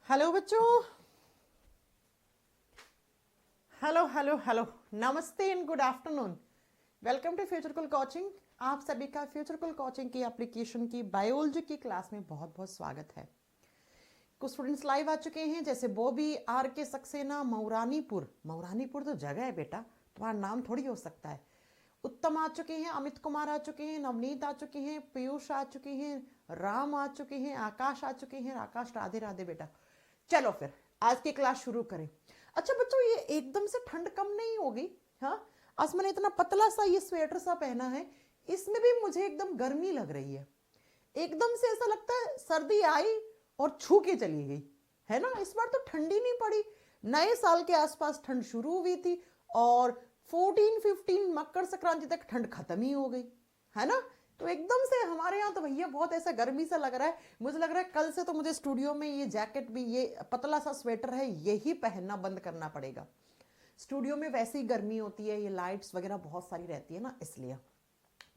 Hello बच्चों, hello hello hello, नमस्ते and good afternoon. Welcome to Futurecool coaching. आप सभी का फ्यूचरकुल कोचिंग की एप्लीकेशन की बायोलॉजी की क्लास में बहुत बहुत स्वागत है। कुछ स्टूडेंट्स लाइव आ चुके हैं, जैसे बॉबी, आर के सक्सेना, मऊरानीपुर। मऊरानीपुर तो जगह है बेटा, तुम्हारा नाम थोड़ी हो सकता है। उत्तम आ चुके हैं, अमित कुमार आ चुके हैं, नवनीत आ चुके हैं, पीयूष आ चुके हैं, राम आ चुके हैं, आकाश आ चुके हैं। आकाश राधे राधे बेटा। चलो फिर आज की क्लास शुरू करें। अच्छा बच्चों, ये एकदम से ठंड कम नहीं होगी? हाँ, आज मैंने इतना पतला सा ये स्वेटर सा पहना है, इसमें भी मुझे एकदम गर्मी लग रही है। एकदम से ऐसा लगता है सर्दी आई और छू के चली गई, है ना। इस बार तो ठंडी नहीं पड़ी। नए साल के आसपास ठंड शुरू हुई थी और 14-15 मकर संक्रांति तक ठंड खत्म ही हो गई, है ना। तो एकदम से हमारे यहाँ तो भैया बहुत ऐसा गर्मी सा लग रहा है। मुझे लग रहा है कल से तो मुझे स्टूडियो में ये जैकेट भी, ये पतला सा स्वेटर है, यही पहनना बंद करना पड़ेगा। स्टूडियो में वैसी गर्मी होती है, ये लाइट्स वगैरह बहुत सारी रहती है ना, इसलिए।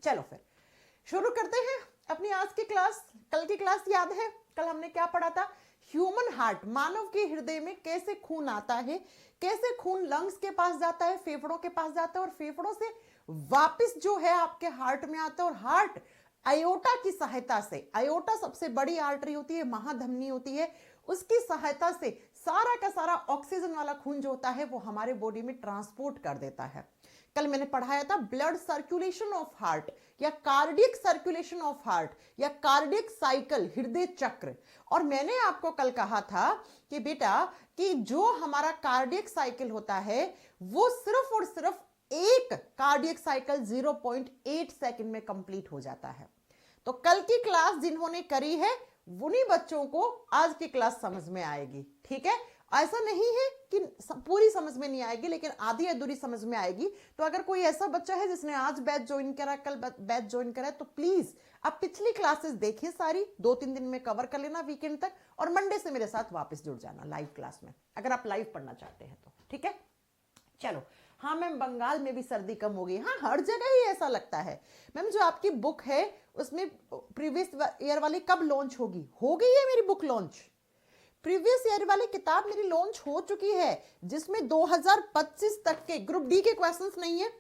चलो फिर शुरू करते हैं अपनी आज की क्लास। कल की क्लास याद है? कल हमने क्या पढ़ा था? ह्यूमन हार्ट, मानव के हृदय में कैसे खून आता है, कैसे खून लंग्स के पास जाता है, फेफड़ों के पास जाता है और फेफड़ों से वापस जो है आपके हार्ट में आता है। और हार्ट आयोटा की सहायता से, आयोटा सबसे बड़ी आर्टरी होती है, महाधमनी होती है, उसकी सहायता से सारा का सारा ऑक्सीजन वाला खून जो होता है वो हमारे बॉडी में ट्रांसपोर्ट कर देता है। कल मैंने पढ़ाया था ब्लड सर्कुलेशन ऑफ हार्ट या कार्डियक सर्कुलेशन ऑफ हार्ट या कार्डियक साइकिल, हृदय चक्र। और मैंने आपको कल कहा था कि बेटा कि जो हमारा कार्डियक साइकिल होता है वो सिर्फ और सिर्फ एक कार्डियक साइकिल 0.8 सेकंड में कंप्लीट हो जाता है। तो कल की क्लास जिन्होंने करी है उन्हीं बच्चों को आज की क्लास समझ में आएगी, ठीक है। ऐसा नहीं है कि पूरी समझ में नहीं आएगी, लेकिन आधी अधूरी समझ में आएगी। तो अगर कोई ऐसा बच्चा है जिसने आज बैच ज्वाइन करा, कल बैच ज्वाइन करा, तो प्लीज आप पिछली क्लासेस देखिए, सारी 2-3 दिन में कवर कर लेना वीकेंड तक, और मंडे से मेरे साथ वापस जुड़ जाना लाइव क्लास में, अगर आप लाइव पढ़ना चाहते हैं तो, ठीक है। चलो, हाँ मैम, बंगाल में भी सर्दी कम हो गई। हाँ, हर जगह ही ऐसा लगता है। मैम जो आपकी बुक है उसमें प्रीवियस ईयर वाली कब लॉन्च होगी? हो गई है मेरी बुक लॉन्च। प्रीवियस ईयर वाली किताब मेरी लॉन्च हो चुकी है, जिसमें 2025 तक के ग्रुप डी के क्वेश्चंस नहीं है,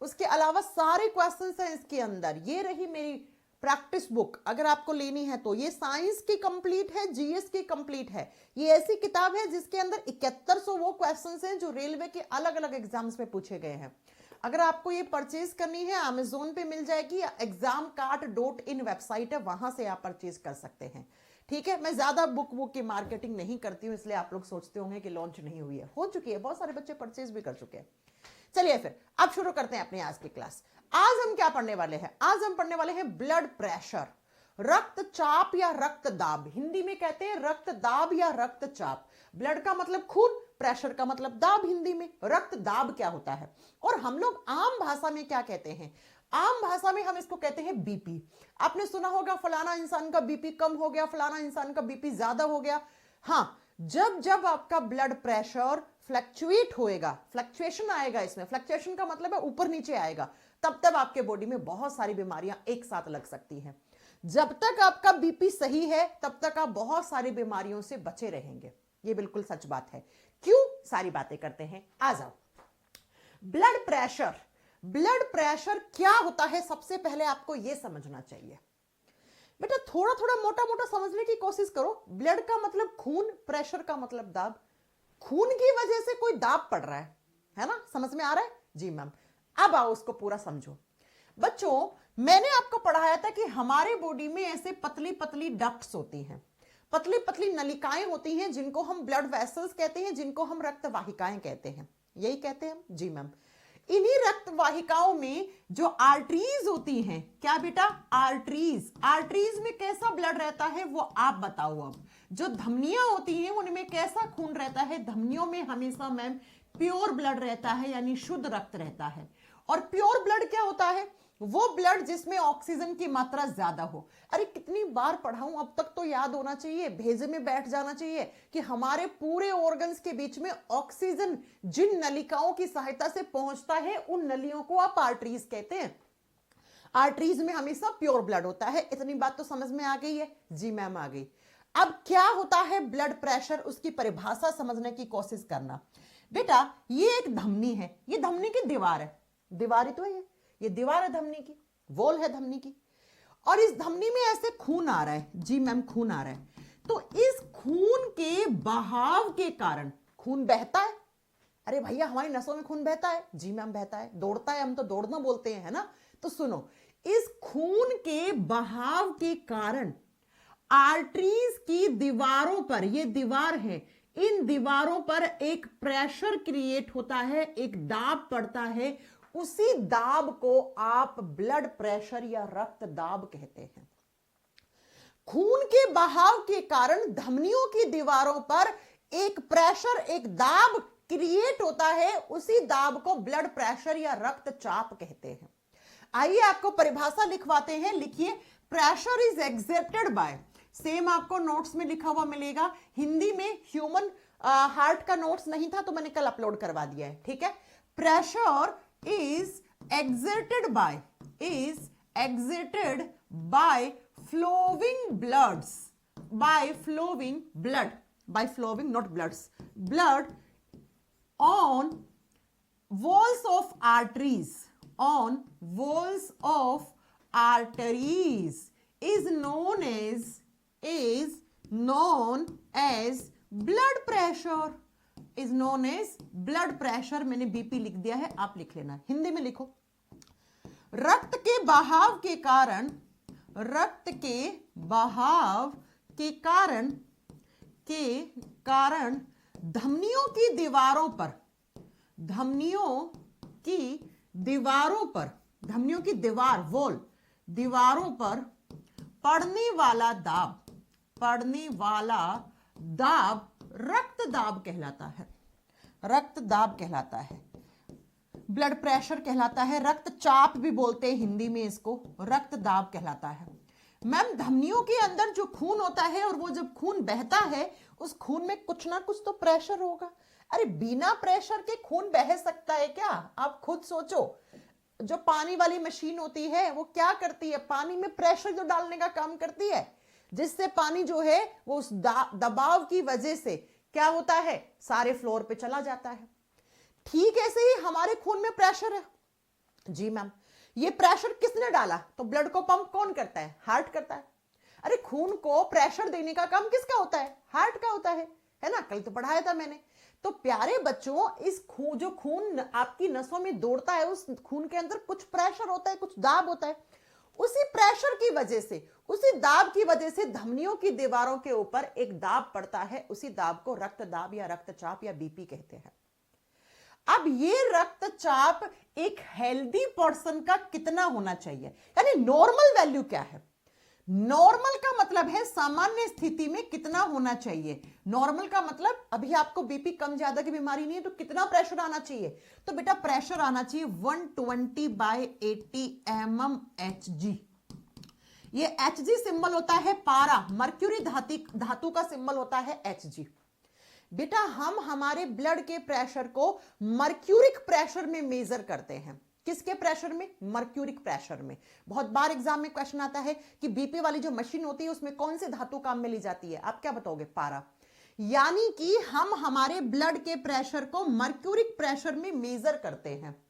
उसके अलावा सारे क्वेश्चंस हैं इसके अंदर। ये रही मेरी प्रैक्टिस बुक, अगर आपको लेनी है तो। ये साइंस की कंप्लीट है, जीएस की कंप्लीट है। ये ऐसी किताब है जिसके अंदर 7100 वो क्वेश्चंस हैं जो रेलवे के अलग अलग एग्जाम्स में पूछे गए हैं। अगर आपको ये परचेज करनी है, अमेजोन पे मिल जाएगी या examcart.in वेबसाइट है, वहां से आप परचेज कर सकते हैं, ठीक है। मैं ज्यादा बुक की मार्केटिंग नहीं करती हूँ, इसलिए आप लोग सोचते होंगे कि लॉन्च नहीं हुई है। हो चुकी है, बहुत सारे बच्चे परचेज भी कर चुके हैं। चलिए फिर अब शुरू करते हैं अपनी आज की क्लास। आज हम क्या पढ़ने वाले हैं? आज हम पढ़ने वाले हैं ब्लड प्रेशर, रक्तचाप या रक्तदाब। हिंदी में कहते हैं रक्तदाब या रक्तचाप। ब्लड का मतलब खून, प्रेशर का मतलब दाब हिंदी में। रक्तदाब क्या होता है और हम लोग आम भाषा में क्या कहते हैं? आम भाषा में हम इसको कहते हैं बीपी। आपने सुना होगा फलाना इंसान का बीपी कम हो गया, फलाना इंसान का बीपी ज्यादा हो गया। हाँ, जब जब आपका ब्लड प्रेशर फ्लक्चुएट होएगा, फ्लक्चुएशन आएगा, इसमें फ्लक्चुएशन का मतलब है ऊपर नीचे आएगा, तब तब आपके बॉडी में बहुत सारी बीमारियां एक साथ लग सकती हैं। जब तक आपका बीपी सही है तब तक आप बहुत सारी बीमारियों से बचे रहेंगे। ये बिल्कुल सच बात है। क्यों? सारी बातें करते हैं, आ जाओ। ब्लड प्रेशर, ब्लड प्रेशर क्या होता है सबसे पहले आपको यह समझना चाहिए। बेटा थोड़ा थोड़ा मोटा मोटा समझने की कोशिश करो। ब्लड का मतलब खून, प्रेशर का मतलब दाब। खून की वजह से कोई दाब पड़ रहा है ना? समझ में आ रहा है? जी मैम। अब आओ उसको पूरा समझो। बच्चों, मैंने आपको पढ़ाया था कि हमारे बॉडी में ऐसे पतली पतली डक्ट्स होती हैं, पतली पतली नलिकाएं होती हैं, जिनको हम ब्लड वेसल्स कहते हैं, जिनको हम रक्त वाहिकाएं कहते हैं। यही कहते हैं हम? जी मैम। इन्हीं रक्त वाहिकाओं में जो आर्टरीज होती हैं, क्या बेटा? आर्टरीज। आर्टरीज में कैसा ब्लड रहता है वो आप बताओ। अब जो धमनियां होती हैं उनमें कैसा खून रहता है? धमनियों में हमेशा मैम प्योर ब्लड रहता है, यानी शुद्ध रक्त रहता है। और प्योर ब्लड क्या होता है? वो ब्लड जिसमें ऑक्सीजन की मात्रा ज्यादा हो। अरे कितनी बार पढ़ाऊं, अब तक तो याद होना चाहिए, भेजे में बैठ जाना चाहिए कि हमारे पूरे ऑर्गन्स के बीच में ऑक्सीजन जिन नलिकाओं की सहायता से पहुंचता है उन नलियों को आप आर्टरीज कहते हैं। आर्टरीज में हमेशा प्योर ब्लड होता है। इतनी बात तो समझ में आ गई है? जी मैम आ गई। अब क्या होता है ब्लड प्रेशर, उसकी परिभाषा समझने की कोशिश करना। बेटा ये एक धमनी है, ये धमनी की दीवार है, दीवार ही तो है ये दीवार है धमनी की, वॉल है धमनी की, और इस धमनी में ऐसे खून आ रहा है। जी मैम खून आ रहा है, तो इस खून के बहाव के कारण खून बहता है। अरे भैया हमारी नसों में खून बहता है। जी मैम बहता है, दौड़ता है, हम तो दौड़ना बोलते हैं, है ना। तो सुनो, इस खून के बहाव के कारण आर्टरीज की दीवारों पर, ये दीवार है, इन दीवारों पर एक प्रेशर क्रिएट होता है, एक दाब पड़ता है। उसी दाब को आप ब्लड प्रेशर या रक्त दाब कहते हैं। खून के बहाव के कारण धमनियों की दीवारों पर एक प्रेशर, एक दाब क्रिएट होता है, उसी दाब को ब्लड प्रेशर या रक्तचाप कहते हैं। आइए आपको परिभाषा लिखवाते हैं, लिखिए। Pressure is exerted by, same आपको नोट्स में लिखा हुआ मिलेगा। हिंदी में ह्यूमन हार्ट का नोट्स नहीं था तो मैंने कल अपलोड करवा दिया है, ठीक है। Pressure is exerted by flowing bloods, by flowing blood, by flowing not bloods, blood on walls of arteries, on walls of arteries is known as blood pressure, is known as blood pressure। मैंने BP लिख दिया है, आप लिख लेना, हिंदी में लिखो। रक्त के बहाव के कारण, रक्त के बहाव के कारण धमनियों की दीवारों पर, धमनियों की दीवारों पर, धमनियों की दीवार, वॉल, दीवारों पर पड़ने वाला दाब रक्त दाब कहलाता है, रक्त दाब कहलाता है। ब्लड प्रेशर कहलाता है, रक्तचाप भी बोलते हैं हिंदी में इसको, रक्त दाब कहलाता है। मैम धमनियों के अंदर जो खून होता है और वो जब खून बहता है, उस खून में कुछ ना कुछ तो प्रेशर होगा। अरे बिना प्रेशर के खून बह सकता है क्या? आप खुद सोचो। जो पानी वाली मशीन होती है वो क्या करती है? पानी में प्रेशर जो डालने का काम करती है, जिससे पानी जो है वो उस दबाव की वजह से क्या होता है, सारे फ्लोर पे चला जाता है। ठीक ऐसे ही हमारे खून में प्रेशर है। जी मैम, ये प्रेशर किसने डाला? तो ब्लड को पंप कौन करता है? हार्ट करता है। अरे खून को प्रेशर देने का काम किसका होता है? हार्ट का होता है ना। कल तो पढ़ाया था मैंने। तो प्यारे बच्चों, इस खून, जो खून आपकी नसों में दौड़ता है, उस खून के अंदर कुछ प्रेशर होता है, कुछ दाब होता है। उसी प्रेशर की वजह से, उसी दाब की वजह से धमनियों की दीवारों के ऊपर एक दाब पड़ता है। उसी दाब को रक्त दाब या रक्तचाप या बीपी कहते हैं। अब ये रक्तचाप एक हेल्दी पर्सन का कितना होना चाहिए, यानी नॉर्मल वैल्यू क्या है? नॉर्मल का मतलब है सामान्य स्थिति में कितना होना चाहिए। नॉर्मल का मतलब अभी आपको बीपी कम ज्यादा की बीमारी नहीं है, तो कितना प्रेशर आना चाहिए? तो बेटा प्रेशर आना चाहिए 120/80 mmHg। ये Hg सिंबल होता है पारा, मर्क्यूरी धातु का सिंबल होता है Hg। बेटा हम हमारे ब्लड के प्रेशर को मर्क्यूरिक प्रेशर में मेजर करते हैं। किसके प्रेशर में? मर्क्यूरिक प्रेशर में। बहुत बार एग्जाम में क्वेश्चन आता है कि बीपी वाली जो मशीन होती है उसमें कौन सी धातु काम में ली जाती है? आप क्या बताओगे? पारा। यानी कि हम हमारे ब्लड के प्रेशर को मर्क्यूरिक प्रेशर में मेजर करते हैं।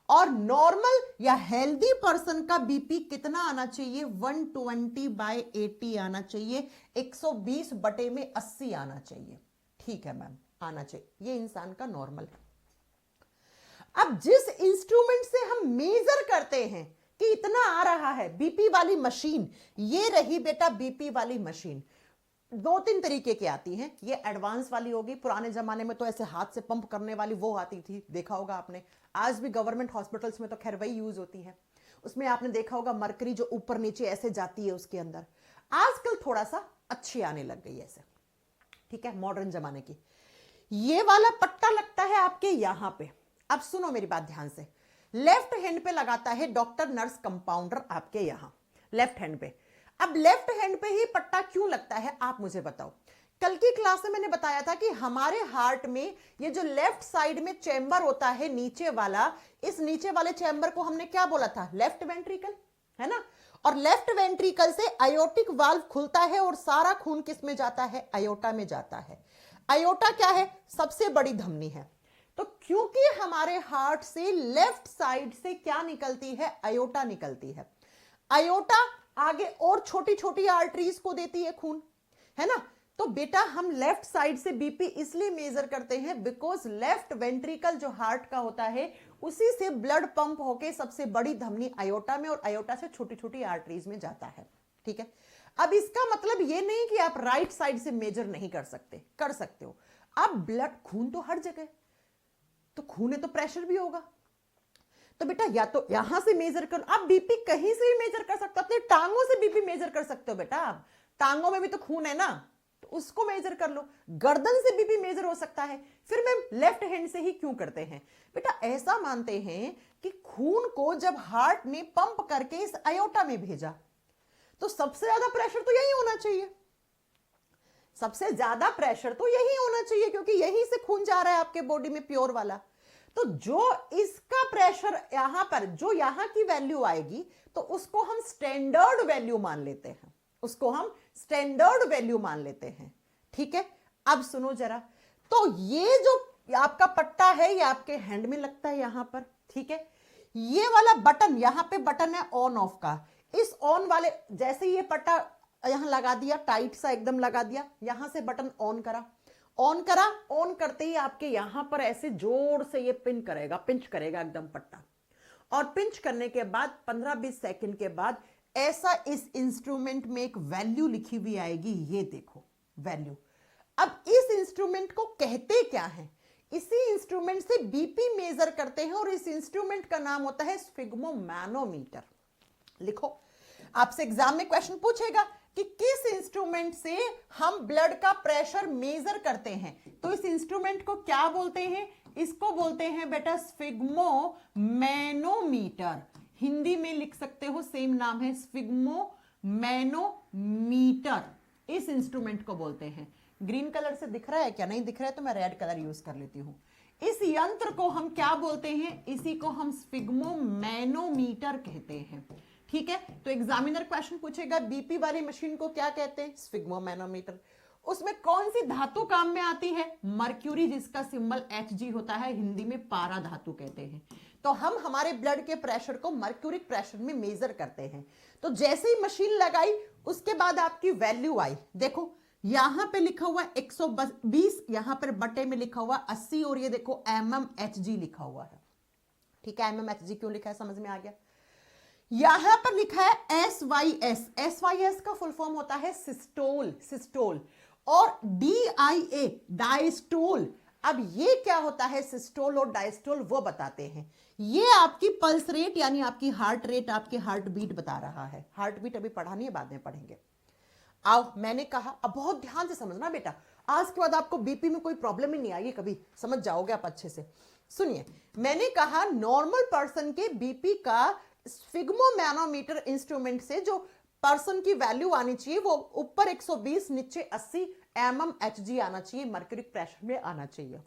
और नॉर्मल या हेल्दी पर्सन का बीपी कितना आना चाहिए? 120/80 आना चाहिए, 120/80 आना चाहिए। ठीक है मैम, आना चाहिए। ये इंसान का नॉर्मल है। अब जिस इंस्ट्रूमेंट से हम मेजर करते हैं कि इतना आ रहा है, बीपी वाली मशीन, ये रही बेटा बीपी वाली मशीन। 2-3 तरीके की आती हैं। ये एडवांस वाली होगी, पुराने जमाने में तो ऐसे हाथ से पंप करने वाली वो आती थी, देखा होगा आपने। आज भी गवर्नमेंट हॉस्पिटल्स में तो खैर वही यूज होती है। उसमें आपने देखा होगा मरकरी जो ऊपर नीचे ऐसे जाती है उसके अंदर। आजकल थोड़ा सा अच्छी आने लग गई ऐसे, ठीक है, मॉडर्न जमाने की। ये वाला पट्टा लगता है आपके यहां पे। अब सुनो मेरी बात ध्यान से। लेफ्ट हैंड पे लगाता है डॉक्टर, नर्स, कंपाउंडर आपके यहां लेफ्ट हैंड पे। अब लेफ्ट हैंड पे ही पट्टा क्यों लगता है आप मुझे बताओ। कल की क्लास में मैंने बताया था कि हमारे हार्ट में ये जो लेफ्ट साइड में चैम्बर होता है नीचे वाला, इस नीचे वाले चैम्बर को हमने क्या बोला था? Left ventricle. है ना। और लेफ्ट वेंट्रिकल से आयोटिक वाल्व खुलता है और सारा खून किस में जाता है, आयोटा में जाता है। आयोटा क्या है, सबसे बड़ी धमनी है। तो क्योंकि हमारे हार्ट से लेफ्ट साइड से क्या निकलती है, आयोटा निकलती है। आयोटा आगे और छोटी छोटी आर्टरीज को देती है खून, है ना। तो बेटा हम लेफ्ट साइड से बीपी इसलिए मेजर करते हैं बिकॉज लेफ्ट वेंट्रिकल जो हार्ट का होता है उसी से ब्लड पंप होके सबसे बड़ी धमनी आयोटा में और आयोटा से छोटी छोटी आर्टरीज में जाता है, ठीक है। अब इसका मतलब ये नहीं कि आप राइट साइड से मेजर नहीं कर सकते, कर सकते हो। अब ब्लड खून तो हर जगह, तो खून है तो प्रेशर भी होगा। तो बेटा या तो यहां से मेजर करो, आप बीपी कहीं से भी मेजर कर सकते हो, अपने टांगों से बीपी मेजर कर सकते हो बेटा, आप टांगों में भी तो खून है ना, तो उसको मेजर कर लो। गर्दन से बीपी मेजर हो सकता है। फिर मैम लेफ्ट हैंड से ही क्यों करते हैं बेटा, ऐसा मानते हैं कि खून को जब हार्ट ने पंप करके इस आयोटा में भेजा तो सबसे ज्यादा प्रेशर तो यही होना चाहिए, सबसे ज्यादा प्रेशर तो यही होना चाहिए क्योंकि यहीं से खून जा रहा है आपके बॉडी में प्योर वाला। तो जो इसका प्रेशर यहां पर, जो यहां की वैल्यू आएगी तो उसको हम स्टैंडर्ड वैल्यू मान लेते हैं, उसको हम स्टैंडर्ड वैल्यू मान लेते हैं, ठीक है। अब सुनो जरा, तो ये जो आपका पट्टा है ये आपके हैंड में लगता है यहां पर, ठीक है। ये वाला बटन, यहां पे बटन है ऑन ऑफ का, इस ऑन वाले जैसे ये पट्टा यहां लगा दिया, टाइट सा एकदम लगा दिया, यहां से बटन ऑन करा, ऑन करा, ऑन करते ही आपके यहां पर ऐसे जोर से ये पिन करेगा, पिंच करेगा एकदम पट्टा। और पिंच करने के बाद 15-20 सेकंड के बाद ऐसा इस इंस्ट्रूमेंट में एक वैल्यू लिखी हुई आएगी, ये देखो वैल्यू। अब इस इंस्ट्रूमेंट को कहते क्या है, इसी इंस्ट्रूमेंट से बीपी मेजर करते हैं और इस इंस्ट्रूमेंट का नाम होता है स्फिग्मोमैनोमीटर। लिखो, आपसे एग्जाम में क्वेश्चन पूछेगा कि किस इंस्ट्रूमेंट से हम ब्लड का प्रेशर मेजर करते हैं, तो इस इंस्ट्रूमेंट को क्या बोलते हैं, इसको बोलते हैं बेटा स्फिग्मोमैनोमीटर। हिंदी में लिख सकते हो, सेम नाम है स्फिग्मोमैनोमीटर, इस इंस्ट्रूमेंट को बोलते हैं। ग्रीन कलर से दिख रहा है क्या, नहीं दिख रहा है तो मैं रेड कलर यूज कर लेती हूं। इस यंत्र को हम क्या बोलते हैं, इसी को हम स्फिग्मोमैनोमीटर कहते हैं, ठीक है। तो एग्जामिनर क्वेश्चन पूछेगा बीपी वाली मशीन को क्या कहते हैं, स्फिग्मोमैनोमीटर। उसमें कौन सी धातु काम में आती है, मर्क्यूरी, जिसका सिंबल Hg होता है, हिंदी में पारा धातु कहते हैं। तो हम हमारे ब्लड के प्रेशर को मर्क्यूरिक प्रेशर में मेजर करते हैं। तो जैसे ही मशीन लगाई उसके बाद आपकी वैल्यू आई, देखो यहां पे लिखा हुआ 120, यहां पर बटे में लिखा हुआ 80 और ये देखो mmHg लिखा हुआ है, ठीक है। mmHg क्यों लिखा है समझ में आ गया। यहां पर लिखा है SYS, SYS का फुल फॉर्म होता है सिस्टोल, सिस्टोल, और DIA डायस्टोल। अब ये क्या होता है सिस्टोल और डायस्टोल, वो बताते हैं। ये आपकी पल्स रेट यानी आपकी हार्ट रेट, आपके हार्ट बीट बता रहा है। हार्ट बीट अभी पढ़ा नहीं है, बाद में पढ़ेंगे। आओ, मैंने कहा, अब बहुत ध्यान से समझना बेटा, आज के बाद आपको बीपी में कोई प्रॉब्लम ही नहीं आएगी कभी, समझ जाओगे आप अच्छे से। सुनिए, मैंने कहा नॉर्मल पर्सन के बीपी का स्फिग्मोमैनोमीटर इंस्ट्रूमेंट से जो पर्सन की वैल्यू आनी चाहिए वो ऊपर 120 नीचे 80 mmHg आना चाहिए, मर्क्यूरिक प्रेशर में आना चाहिए।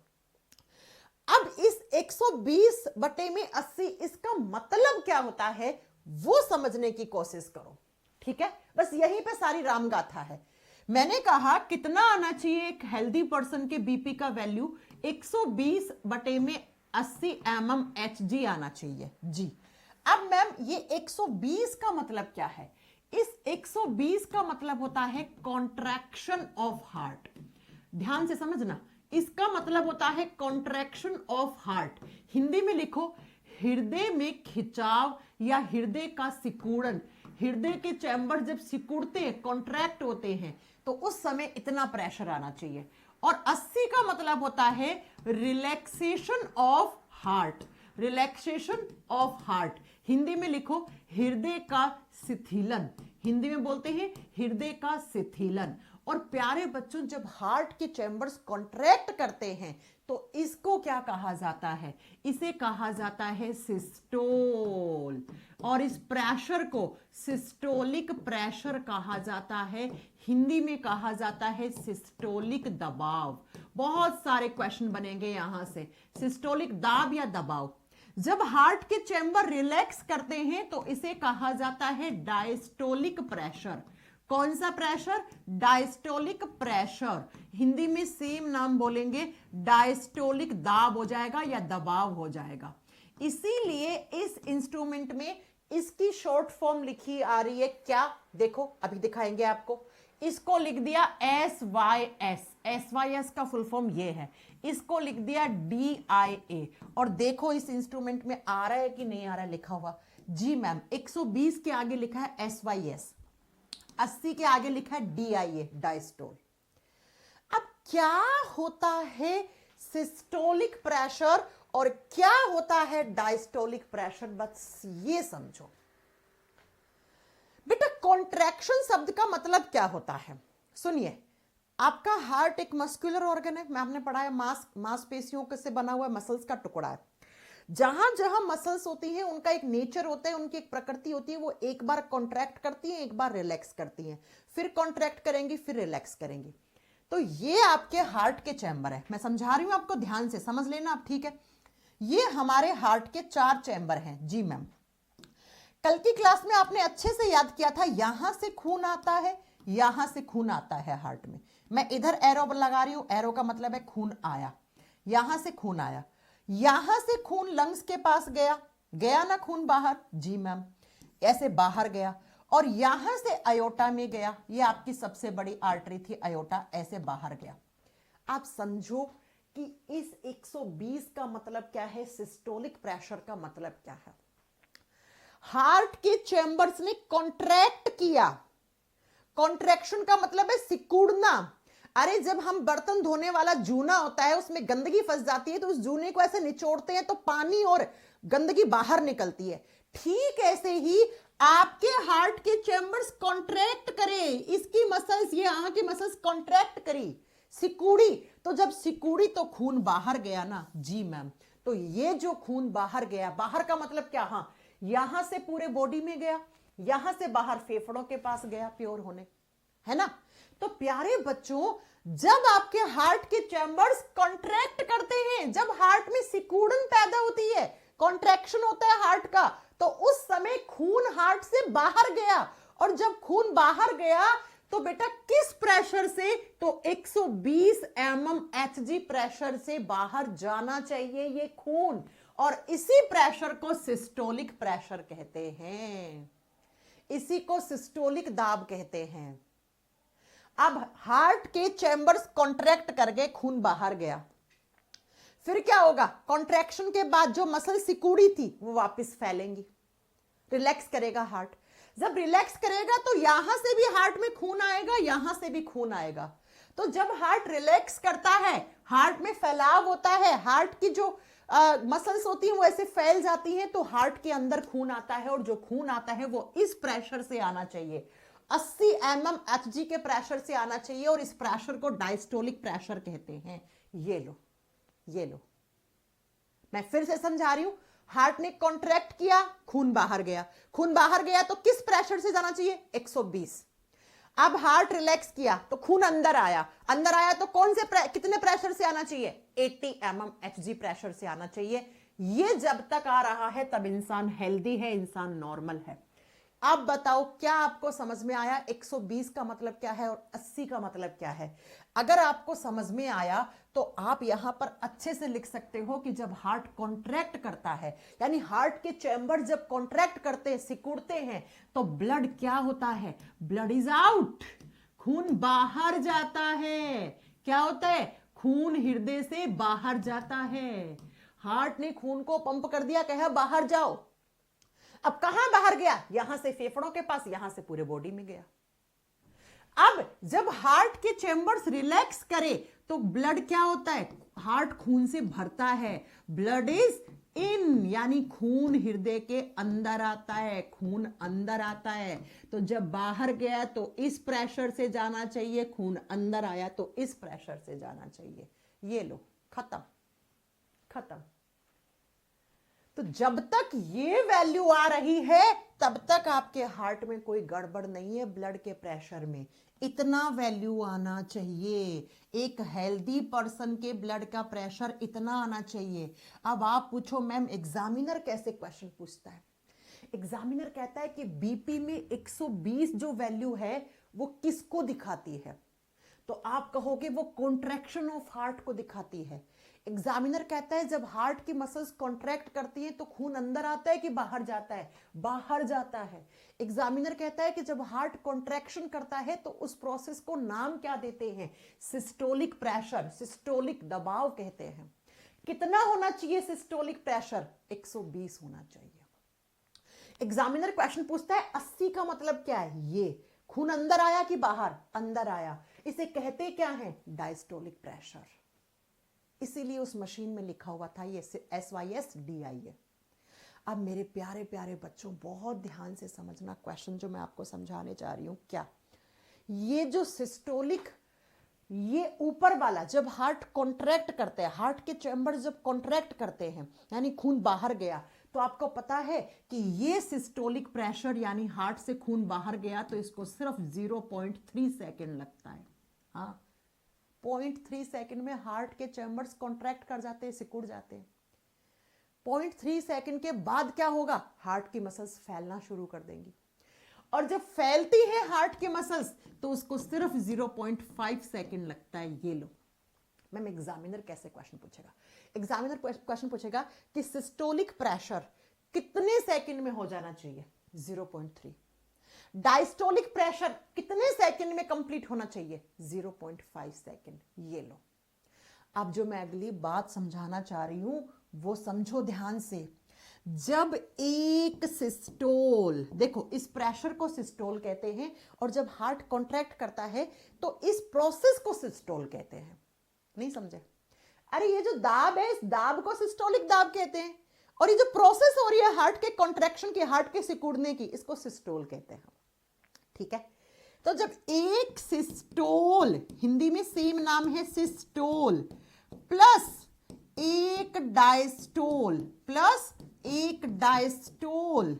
अब इस 120 बटे में 80 इसका मतलब क्या होता है वो समझने की कोशिश करो, ठीक है। बस यहीं पे सारी रामगाथा है। मैंने कहा कितना आना चाहिए एक हेल्दी पर्सन के बीपी का वैल्यू, 120 बटे में 80 mmHg आना चाहिए जी। अब मैम ये 120 का मतलब क्या है, इस 120 का मतलब होता है कॉन्ट्रैक्शन ऑफ हार्ट। ध्यान से समझना, इसका मतलब होता है कॉन्ट्रैक्शन ऑफ हार्ट। हिंदी में लिखो, हृदय में खिंचाव या हृदय का सिकुड़न। हृदय के चैम्बर जब सिकुड़ते हैं, कॉन्ट्रैक्ट होते हैं, तो उस समय इतना प्रेशर आना चाहिए। और 80 का मतलब होता है relaxation of heart, relaxation of heart. Hindi में लिखो हृदय का शिथिलन, हिंदी में बोलते हैं हृदय का शिथिलन। और प्यारे बच्चों, जब हार्ट के चैम्बर्स कॉन्ट्रैक्ट करते हैं तो इसको क्या कहा जाता है, इसे कहा जाता है सिस्टोल। और इस प्रेशर को सिस्टोलिक प्रेशर कहा जाता है, हिंदी में कहा जाता है सिस्टोलिक दबाव। बहुत सारे क्वेश्चन बनेंगे यहां से, सिस्टोलिक दाब या दबाव। जब हार्ट के चैम्बर रिलैक्स करते हैं तो इसे कहा जाता है डायस्टोलिक प्रेशर। कौन सा प्रेशर? Diastolic pressure. हिंदी में सेम नाम बोलेंगे, डायस्टोलिक दाब हो जाएगा या दबाव हो जाएगा। इसीलिए इस इंस्ट्रूमेंट में इसकी शॉर्ट फॉर्म लिखी आ रही है क्या? देखो अभी दिखाएंगे आपको। इसको लिख दिया SYS। SYS का फुल फॉर्म ये है। इसको लिख दिया DIA। और देखो इस इंस्ट्रूमेंट में आ रहा है कि नहीं आ रहा है लिखा हुआ? जी मैम, 120 के आगे लिखा है SYS, 80 के आगे लिखा है DIA, डायस्टोल। अब क्या होता है सिस्टोलिक प्रेशर और क्या होता है डायस्टोलिक प्रेशर, बस ये समझो बेटा। कॉन्ट्रैक्शन शब्द का मतलब क्या होता है? सुनिए, आपका हार्ट एक मस्कुलर ऑर्गन है, मैं आपने पढ़ा है, मांसपेशियों से बना हुआ मसल्स का टुकड़ा है। जहां जहां मसल्स होती हैं उनका एक नेचर होता है, उनकी एक प्रकृति होती है। वो एक बार कॉन्ट्रैक्ट करती हैं, एक बार रिलैक्स करती हैं, फिर कॉन्ट्रैक्ट करेंगी, फिर रिलैक्स करेंगी। तो ये आपके हार्ट के चैम्बर है। मैं समझा रही हूं आपको, ध्यान से समझ लेना आप, ठीक है? ये हमारे हार्ट के 4 चैम्बर हैं। जी मैम, कल की क्लास में आपने अच्छे से याद किया था, यहां से खून आता है, यहां से खून आता है हार्ट में। मैं इधर एरो लगा रही हूं, एरो का मतलब है खून आया, यहां से खून आया, यहां से खून लंग्स के पास गया, गया ना खून बाहर? जी मैम, ऐसे बाहर गया, और यहां से अयोटा में गया, ये आपकी सबसे बड़ी आर्टरी थी अयोटा, ऐसे बाहर गया। आप समझो कि इस 120 का मतलब क्या है, सिस्टोलिक प्रेशर का मतलब क्या है। हार्ट के चैम्बर्स ने कॉन्ट्रैक्ट किया। कॉन्ट्रैक्शन का मतलब है सिकुड़ना। अरे जब हम बर्तन धोने वाला जूना होता है, उसमें गंदगी फंस जाती है, तो उस जूने को ऐसे निचोड़ते हैं तो पानी और गंदगी बाहर निकलती है। ठीक ऐसे ही आपके हार्ट के चैम्बर्स कॉन्ट्रैक्ट करे, इसकी मसल्स, ये यहाँ की मसल्स कॉन्ट्रैक्ट करी, सिकुड़ी। तो जब सिकुड़ी तो खून बाहर गया ना? जी मैम। तो ये जो खून बाहर गया, बाहर का मतलब क्या? हाँ, यहां से पूरे बॉडी में गया, यहां से बाहर फेफड़ों के पास गया प्योर होने, है ना? तो प्यारे बच्चों, जब आपके हार्ट के चैम्बर्स कॉन्ट्रैक्ट करते हैं, जब हार्ट में सिकुड़न पैदा होती है, कॉन्ट्रैक्शन होता है हार्ट का, तो उस समय खून हार्ट से बाहर गया। और जब खून बाहर गया तो बेटा किस प्रेशर से? तो 120 mm Hg प्रेशर से बाहर जाना चाहिए ये खून, और इसी प्रेशर को सिस्टोलिक प्रेशर कहते हैं, इसी को सिस्टोलिक दाब कहते हैं। अब हार्ट के चैम्बर्स कॉन्ट्रैक्ट कर गए, खून बाहर गया, फिर क्या होगा? कॉन्ट्रैक्शन के बाद जो मसल सिकुड़ी थी वो वापस फैलेंगी, रिलैक्स करेगा हार्ट। जब रिलैक्स करेगा तो यहां से भी हार्ट में खून आएगा, यहां से भी खून आएगा। तो जब हार्ट रिलैक्स करता है, हार्ट में फैलाव होता है, हार्ट की जो मसल्स होती हैं वो ऐसे फैल जाती हैं, तो हार्ट के अंदर खून आता है, और जो खून आता है वो इस प्रेशर से आना चाहिए, 80 mm Hg के प्रेशर से आना चाहिए, और इस प्रेशर को डायस्टोलिक प्रेशर कहते हैं। ये लो, ये लो, मैं फिर से समझा रही हूं। हार्ट ने कॉन्ट्रैक्ट किया, खून बाहर गया, खून बाहर गया तो किस प्रेशर से जाना चाहिए? 120। अब हार्ट रिलैक्स किया तो खून अंदर आया, अंदर आया तो कौन से कितने प्रेशर से आना चाहिए? 80 mm Hg प्रेशर से आना चाहिए। ये जब तक आ रहा है तब इंसान हेल्दी है, इंसान नॉर्मल है। अब बताओ क्या आपको समझ में आया 120 का मतलब क्या है और 80 का मतलब क्या है? अगर आपको समझ में आया तो आप यहां पर अच्छे से लिख सकते हो कि जब हार्ट कॉन्ट्रैक्ट करता है, यानी हार्ट के चैम्बर जब कॉन्ट्रैक्ट करते हैं, सिकुड़ते हैं, तो ब्लड क्या होता है? ब्लड इज आउट, खून बाहर जाता है। क्या होता है? खून हृदय से बाहर जाता है। हार्ट ने खून को पंप कर दिया, कहा बाहर जाओ। अब कहां बाहर गया? यहां से फेफड़ों के पास, यहां से पूरे बॉडी में गया। अब जब हार्ट के चैम्बर्स रिलैक्स करे तो ब्लड क्या होता है? हार्ट खून से भरता है, ब्लड इज इन, यानी खून हृदय के अंदर आता है, खून अंदर आता है। तो जब बाहर गया तो इस प्रेशर से जाना चाहिए, खून अंदर आया तो इस प्रेशर से जाना चाहिए। ये लो, खत्म, खत्म। तो जब तक ये वैल्यू आ रही है तब तक आपके हार्ट में कोई गड़बड़ नहीं है, ब्लड के प्रेशर में इतना वैल्यू आना चाहिए। एक हेल्दी पर्सन के ब्लड का प्रेशर इतना आना चाहिए। अब आप पूछो मैम एग्जामिनर कैसे क्वेश्चन पूछता है? एग्जामिनर कहता है कि बीपी में 120 जो वैल्यू है वो किसको दिखाती है? तो आप कहोगे वो कॉन्ट्रैक्शन ऑफ हार्ट को दिखाती है। एग्जामिनर कहता है जब हार्ट की मसल्स कॉन्ट्रैक्ट करती हैं तो खून अंदर आता है कि बाहर जाता है? बाहर जाता है। एग्जामिनर कहता है कि जब हार्ट कॉन्ट्रैक्शन करता है तो उस प्रोसेस को नाम क्या देते हैं? सिस्टोलिक प्रेशर, सिस्टोलिक दबाव कहते हैं। कितना होना चाहिए सिस्टोलिक प्रेशर? 120 होना चाहिए। एग्जामिनर क्वेश्चन पूछता है 80 का मतलब क्या है? ये खून अंदर आया कि बाहर? अंदर आया। इसे कहते क्या है? Diastolic pressure. इसीलिए उस मशीन में लिखा हुआ था ये SYSDI। अब मेरे प्यारे प्यारे बच्चों बहुत ध्यान से समझना क्वेश्चन जो मैं आपको समझाने जा रही हूं। क्या ये जो सिस्टोलिक, ये ऊपर वाला जब हार्ट कॉन्ट्रैक्ट करते हैं, हार्ट के चैम्बर जब कॉन्ट्रैक्ट करते हैं यानी खून बाहर गया, तो आपको पता है कि ये सिस्टोलिक प्रेशर यानी हार्ट से खून बाहर गया तो इसको सिर्फ 0.3 सेकेंड लगता है। हाँ, 0.3 सेकेंड में हार्ट के चैम्बर्स कॉन्ट्रैक्ट कर जाते हैं, सिकुड़ जाते हैं। 0.3 सेकेंड के बाद क्या होगा? हार्ट की मसल्स फैलना शुरू कर देंगी, और जब फैलती है हार्ट की मसल्स तो उसको सिर्फ 0.5 सेकेंड लगता है। ये लो मैम एग्जामिनर कैसे क्वेश्चन पूछेगा? एग्जामिनर क्वेश्चन पूछेगा कि सिस्टोलिक प्रेशर कितने सेकंड में हो जाना चाहिए? 0.3। डायस्टोलिक प्रेशर कितने सेकंड में कंप्लीट होना चाहिए? 0.5 सेकंड। ये लो, अब जो मैं अगली बात समझाना चाह रही हूं वो समझो ध्यान से। जब एक सिस्टोल, देखो इस प्रेशर को सिस्टोल कहते हैं, और जब हार्ट कॉन्ट्रैक्ट करता है तो इस प्रोसेस को सिस्टोल कहते हैं। नहीं समझे? अरे ये जो दाब है इस दाब को सिस्टोलिक दाब कहते हैं, और ये जो प्रोसेस हो रही है हार्ट के कॉन्ट्रैक्शन की, हार्ट के सिकुड़ने की, इसको सिस्टोल कहते हैं। ठीक है, तो जब एक सिस्टोल, हिंदी में सेम नाम है सिस्टोल, प्लस एक डायस्टोल, प्लस एक डायस्टोल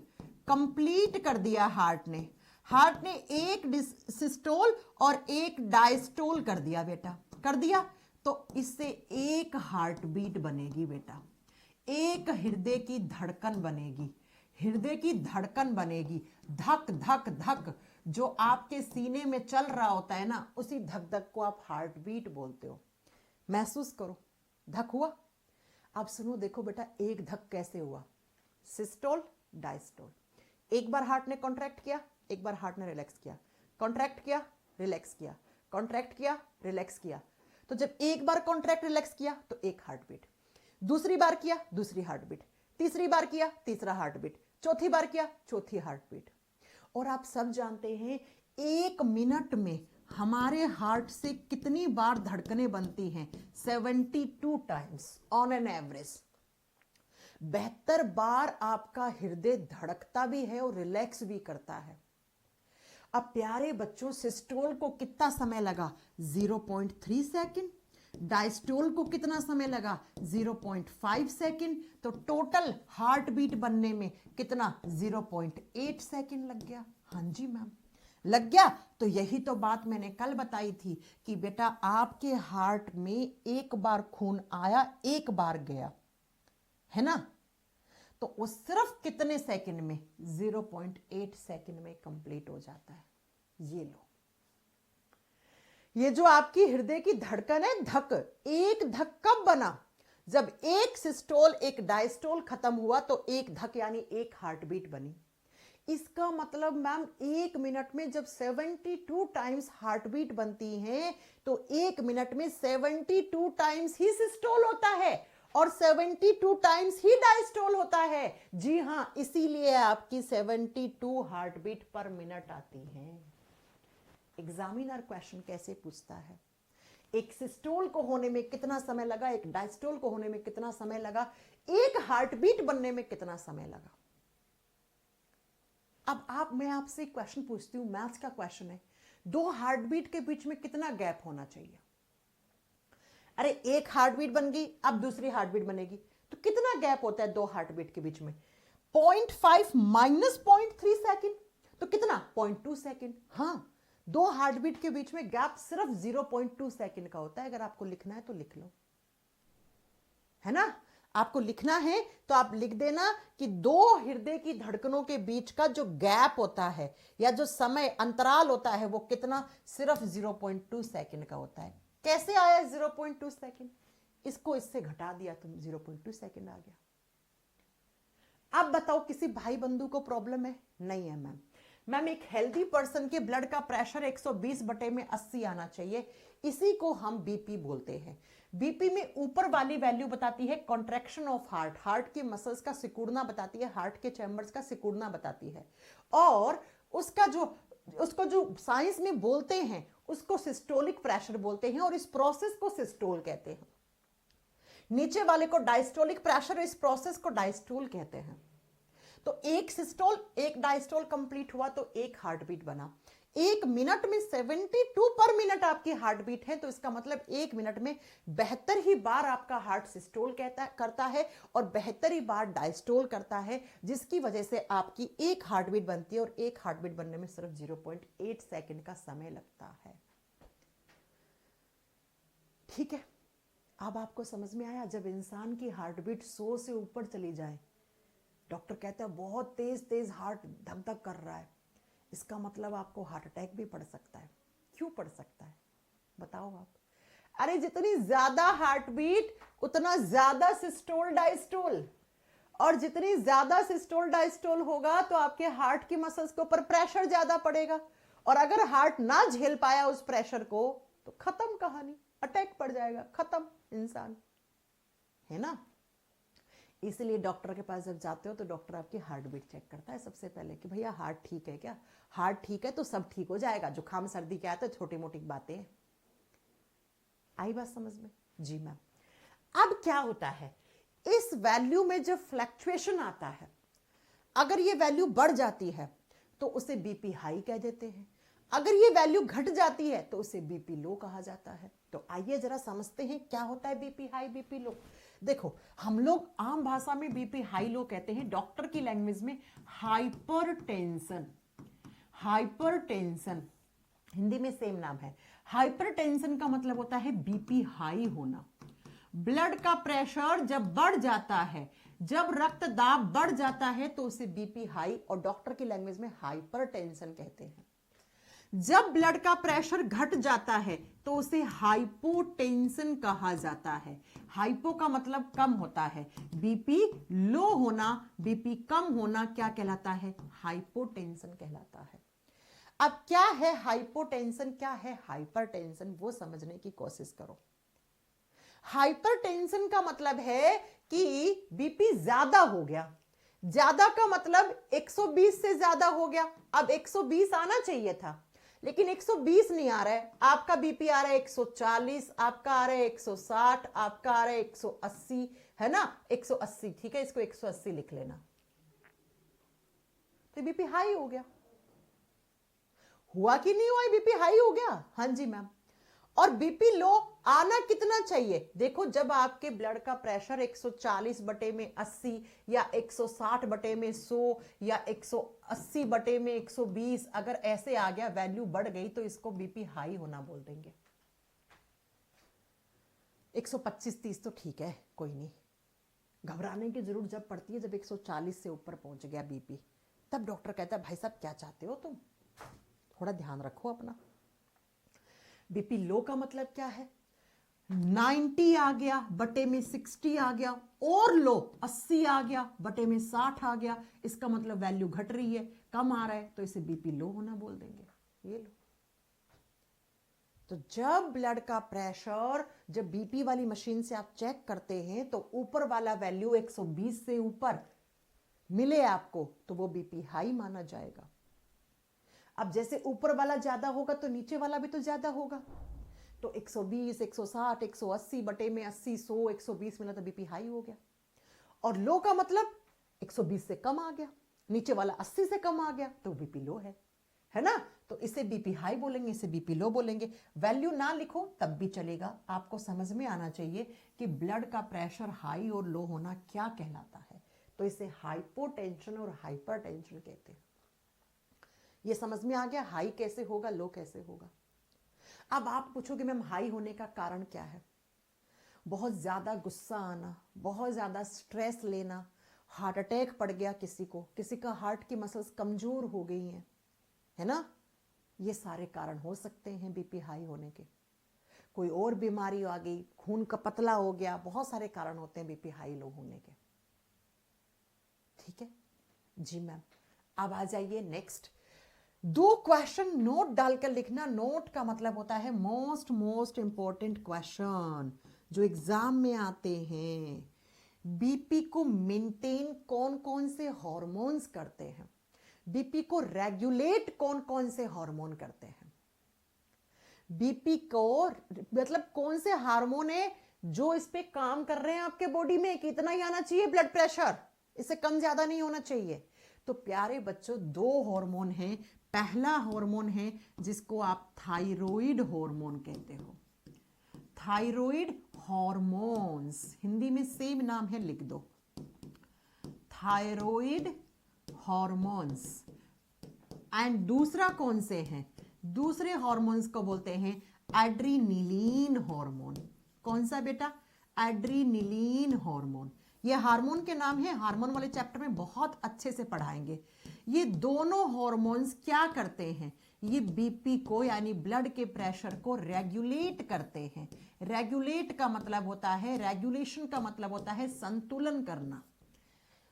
कंप्लीट कर दिया हार्ट ने, हार्ट ने एक सिस्टोल और एक डायस्टोल कर दिया बेटा, कर दिया, तो इससे एक हार्ट बीट बनेगी बेटा, एक हृदय की धड़कन बनेगी, हृदय की धड़कन बनेगी, धक धक धक जो आपके सीने में चल रहा होता है ना, उसी धक धक को आप हार्ट बीट बोलते हो। महसूस करो, धक हुआ। अब सुनो, देखो बेटा एक धक कैसे हुआ? सिस्टोल डायस्टोल, एक बार हार्ट ने कॉन्ट्रैक्ट किया, एक बार हार्ट ने रिलैक्स किया, कॉन्ट्रैक्ट किया रिलैक्स किया, कॉन्ट्रैक्ट किया रिलैक्स किया। तो जब एक बार कॉन्ट्रैक्ट रिलैक्स किया तो एक हार्ट बीट, दूसरी बार किया दूसरी हार्ट बीट, तीसरी बार किया तीसरा हार्ट बीट, चौथी बार किया चौथी हार्ट बीट। और आप सब जानते हैं एक मिनट में हमारे हार्ट से कितनी बार धड़कनें बनती हैं? 72 टाइम्स ऑन एन एवरेज। 72 बार आपका हृदय धड़कता भी है और रिलैक्स भी करता है। अब प्यारे बच्चों, सिस्टोल को कितना समय लगा? 0.3 सेकेंड। डायस्टोल को कितना समय लगा? 0.5 सेकेंड। तो टोटल हार्ट बीट बनने में कितना? 0.8 सेकेंड लग गया। हाँ जी मैम, लग गया। तो यही तो बात मैंने कल बताई थी कि बेटा आपके हार्ट में एक बार खून आया, एक बार गया, है ना? तो वो सिर्फ कितने सेकंड में? 0.8 सेकंड में कंप्लीट हो जाता है। ये लो, ये जो आपकी हृदय की धड़कन है, धक, एक धक कब बना? जब एक सिस्टोल एक डायस्टोल खत्म हुआ तो एक धक यानी एक हार्ट बीट बनी। इसका मतलब मैम एक मिनट में जब 72 टाइम्स हार्ट बीट बनती है तो एक मिनट में 72 टाइम्स ही सिस्टोल होता है और 72 टाइम्स ही डायस्टोल होता है। जी हाँ, इसीलिए आपकी 72 हार्ट बीट पर मिनट आती है। एग्जामिनर क्वेश्चन कैसे पूछता है? एक सिस्टोल को होने में कितना समय लगा, एक डायस्टोल को होने में कितना समय लगा, एक हार्ट बीट बनने में कितना समय लगा। अब मैं आपसे क्वेश्चन पूछती हूं, मैथ्स का क्वेश्चन है, दो हार्ट बीट के बीच में कितना गैप होना चाहिए? अरे एक हार्ट बीट बन गई, अब दूसरी हार्ट बीट बनेगी, तो कितना गैप होता है दो हार्ट बीट के बीच में? 0.5 माइनस 0.3 सेकेंड, तो कितना? 0.2 सेकेंड। हाँ, दो हार्ट बीट के बीच में गैप सिर्फ 0.2 सेकेंड का होता है। अगर आपको लिखना है तो लिख लो, है ना? आपको लिखना है तो आप लिख देना कि दो हृदय की धड़कनों के बीच का जो गैप होता है या जो समय अंतराल होता है वो कितना? सिर्फ 0.2 सेकेंड का होता है। कैसे आया 0.2 सेकेंड? इसको इससे घटा दिया तो 0.2 सेकेंड आ गया। अब बताओ किसी भाई बंधु को प्रॉब्लम है? नहीं है मैम। मैम एक हेल्दी पर्सन के ब्लड का प्रेशर 120/80 आना चाहिए, इसी को हम बीपी बोलते हैं। बीपी में ऊपर वाली वैल्यू बताती है कॉन्ट्रैक्शन ऑफ हार्ट, हार्ट के मसल्स का सिकुड़ना बताती है, हार्ट के चैम्बर्स का सिकुड़ना बताती है, और उसको जो साइंस में बोलते हैं उसको सिस्टोलिक प्रेशर बोलते हैं, और इस प्रोसेस को सिस्टोल कहते हैं। नीचे वाले को डायस्टोलिक प्रेशर, इस प्रोसेस को डायस्टोल कहते हैं। तो एक सिस्टोल एक डायस्टोल कंप्लीट हुआ तो एक हार्टबीट बना। एक मिनट में 72 पर मिनट आपकी हार्टबीट है, तो इसका मतलब एक मिनट में 72 ही बार आपका हार्ट सिस्टोल करता है और 72 ही बार डायस्टोल करता है, जिसकी वजह से आपकी एक हार्टबीट बनती है, और एक हार्टबीट बनने में सिर्फ 0.8 सेकेंड का समय लगता है। ठीक है, अब आपको समझ में आया? जब इंसान की हार्टबीट 100 से ऊपर चली जाए, डॉक्टर कहता है बहुत तेज तेज हार्ट धक धक कर रहा है, इसका मतलब आपको हार्ट अटैक भी पड़ सकता है। क्यों पड़ सकता है बताओ आप? अरे जितनी ज्यादा हार्ट बीट उतना ज्यादा सिस्टोल डायस्टोल, और जितनी ज्यादा सिस्टोल डायस्टोल होगा तो आपके हार्ट की मसल्स के ऊपर प्रेशर ज्यादा पड़ेगा, और अगर हार्ट ना झेल पाया उस प्रेशर को तो खत्म कहानी, अटैक पड़ जाएगा, खत्म इंसान, है ना? इसलिए डॉक्टर के पास जब जाते हो तो डॉक्टर आपकी हार्ट बीट चेक करता है सबसे पहले कि भैया हार्ट ठीक है क्या? हार्ट ठीक है तो सब ठीक हो जाएगा, जुकाम सर्दी क्या है तो छोटी मोटी बातें हैं। आई बात समझ में? जी मैम। अब क्या होता है, इस वैल्यू में जब फ्लक्चुएशन आता है, अगर ये वैल्यू बढ़ जाती है तो उसे बीपी हाई कह देते हैं, अगर ये वैल्यू घट जाती है तो उसे बीपी लो कहा जाता है। तो आइए जरा समझते हैं क्या होता है बीपी हाई बीपी लो। देखो, हम लोग आम भाषा में बीपी हाई लो कहते हैं, डॉक्टर की लैंग्वेज में हाइपरटेंशन, हाइपरटेंशन हिंदी में सेम नाम है। हाइपरटेंशन का मतलब होता है बीपी हाई होना। ब्लड का प्रेशर जब बढ़ जाता है, जब रक्त दाब बढ़ जाता है तो उसे बीपी हाई और डॉक्टर की लैंग्वेज में हाइपरटेंशन कहते हैं। जब ब्लड का प्रेशर घट जाता है तो उसे हाइपोटेंशन कहा जाता है। हाइपो का मतलब कम होता है, बीपी लो होना, बीपी कम होना क्या कहलाता है? हाइपोटेंशन कहलाता है। अब क्या है हाइपोटेंशन, क्या है हाइपरटेंशन, वो समझने की कोशिश करो। हाइपरटेंशन का मतलब है कि बीपी ज्यादा हो गया, ज्यादा का मतलब 120 से ज्यादा हो गया। अब 120 आना चाहिए था लेकिन 120 नहीं आ रहा है, आपका बीपी आ रहा है 140, आपका आ रहा है 160, आपका आ रहा है 180, है ना? 180, ठीक है, इसको 180 लिख लेना। तो बीपी हाई हो गया, हुआ कि नहीं हुआ? बीपी हाई हो गया, हाँ जी मैम। और बीपी लो आना कितना चाहिए? देखो, जब आपके ब्लड का प्रेशर 140/80 या 160/100 या 180/120 अगर ऐसे आ गया, वैल्यू बढ़ गई, तो इसको बीपी हाई होना बोल देंगे। 125-30 तो ठीक है, कोई नहीं, घबराने की जरूरत जब पड़ती है जब 140 से ऊपर पहुंच गया बीपी, तब डॉक्टर कहता है भाई साहब क्या चाहते हो तुम, थोड़ा ध्यान रखो अपना। बीपी लो का मतलब क्या है? 90 आ गया बटे में 60 आ गया, और लो 80 आ गया बटे में 60 आ गया, इसका मतलब वैल्यू घट रही है, कम आ रहा है, तो इसे बीपी लो होना बोल देंगे। ये लो, तो जब ब्लड का प्रेशर, जब बीपी वाली मशीन से आप चेक करते हैं तो ऊपर वाला वैल्यू 120 से ऊपर मिले आपको तो वो बीपी हाई माना जाएगा। अब जैसे ऊपर वाला ज्यादा होगा तो नीचे वाला भी तो ज्यादा होगा, तो 120, 160, 180 बटे में 80, 100, 120 मिला तो बीपी हाई हो गया। और लो का मतलब 120 से कम आ गया, नीचे वाला 80 से कम आ गया तो बीपी लो है है ना। तो इसे बीपी हाई बोलेंगे, इसे बीपी लो बोलेंगे। वैल्यू ना लिखो तब भी चलेगा, आपको समझ में आना चाहिए कि ब्लड का प्रेशर हाई और लो होना क्या कहलाता है। तो इसे हाइपोटेंशन और हाइपरटेंशन कहते हैं। ये समझ में आ गया हाई कैसे होगा, लो कैसे होगा। अब आप पूछोगे मैम हाई होने का कारण क्या है? बहुत ज्यादा गुस्सा आना, बहुत ज्यादा स्ट्रेस लेना, हार्ट अटैक पड़ गया किसी को, किसी का हार्ट की मसल्स कमजोर हो गई हैं, है ना। ये सारे कारण हो सकते हैं बीपी हाई होने के। कोई और बीमारी आ गई, खून का पतला हो गया, बहुत सारे कारण होते हैं बीपी हाई लो होने के। ठीक है जी मैम। अब आ जाइए नेक्स्ट। 2 क्वेश्चन नोट डालकर लिखना। नोट का मतलब होता है मोस्ट इंपॉर्टेंट क्वेश्चन जो एग्जाम में आते हैं। बीपी को मेंटेन कौन कौन से हार्मोन्स करते हैं, बीपी को रेगुलेट कौन कौन से हार्मोन करते हैं, बीपी को मतलब कौन से हार्मोन है जो इस पे काम कर रहे हैं आपके बॉडी में, कितना ही आना चाहिए ब्लड प्रेशर, इससे कम ज्यादा नहीं होना चाहिए। तो प्यारे बच्चों 2 हार्मोन हैं। पहला हार्मोन है जिसको आप थायराइड हार्मोन कहते हो। थायराइड हार्मोन्स हिंदी में सेम नाम है, लिख दो थायराइड हार्मोन्स। एंड दूसरा कौन से हैं? दूसरे हार्मोन्स को बोलते हैं एड्रीनिलीन हार्मोन। कौन सा बेटा? एड्रीनिलीन हार्मोन। ये हार्मोन के नाम है, हार्मोन वाले चैप्टर में बहुत अच्छे से पढ़ाएंगे। ये दोनों हार्मोन्स क्या करते हैं? ये बीपी को यानी ब्लड के प्रेशर को रेगुलेट करते हैं। रेगुलेट का मतलब होता है, रेगुलेशन का मतलब होता है संतुलन करना।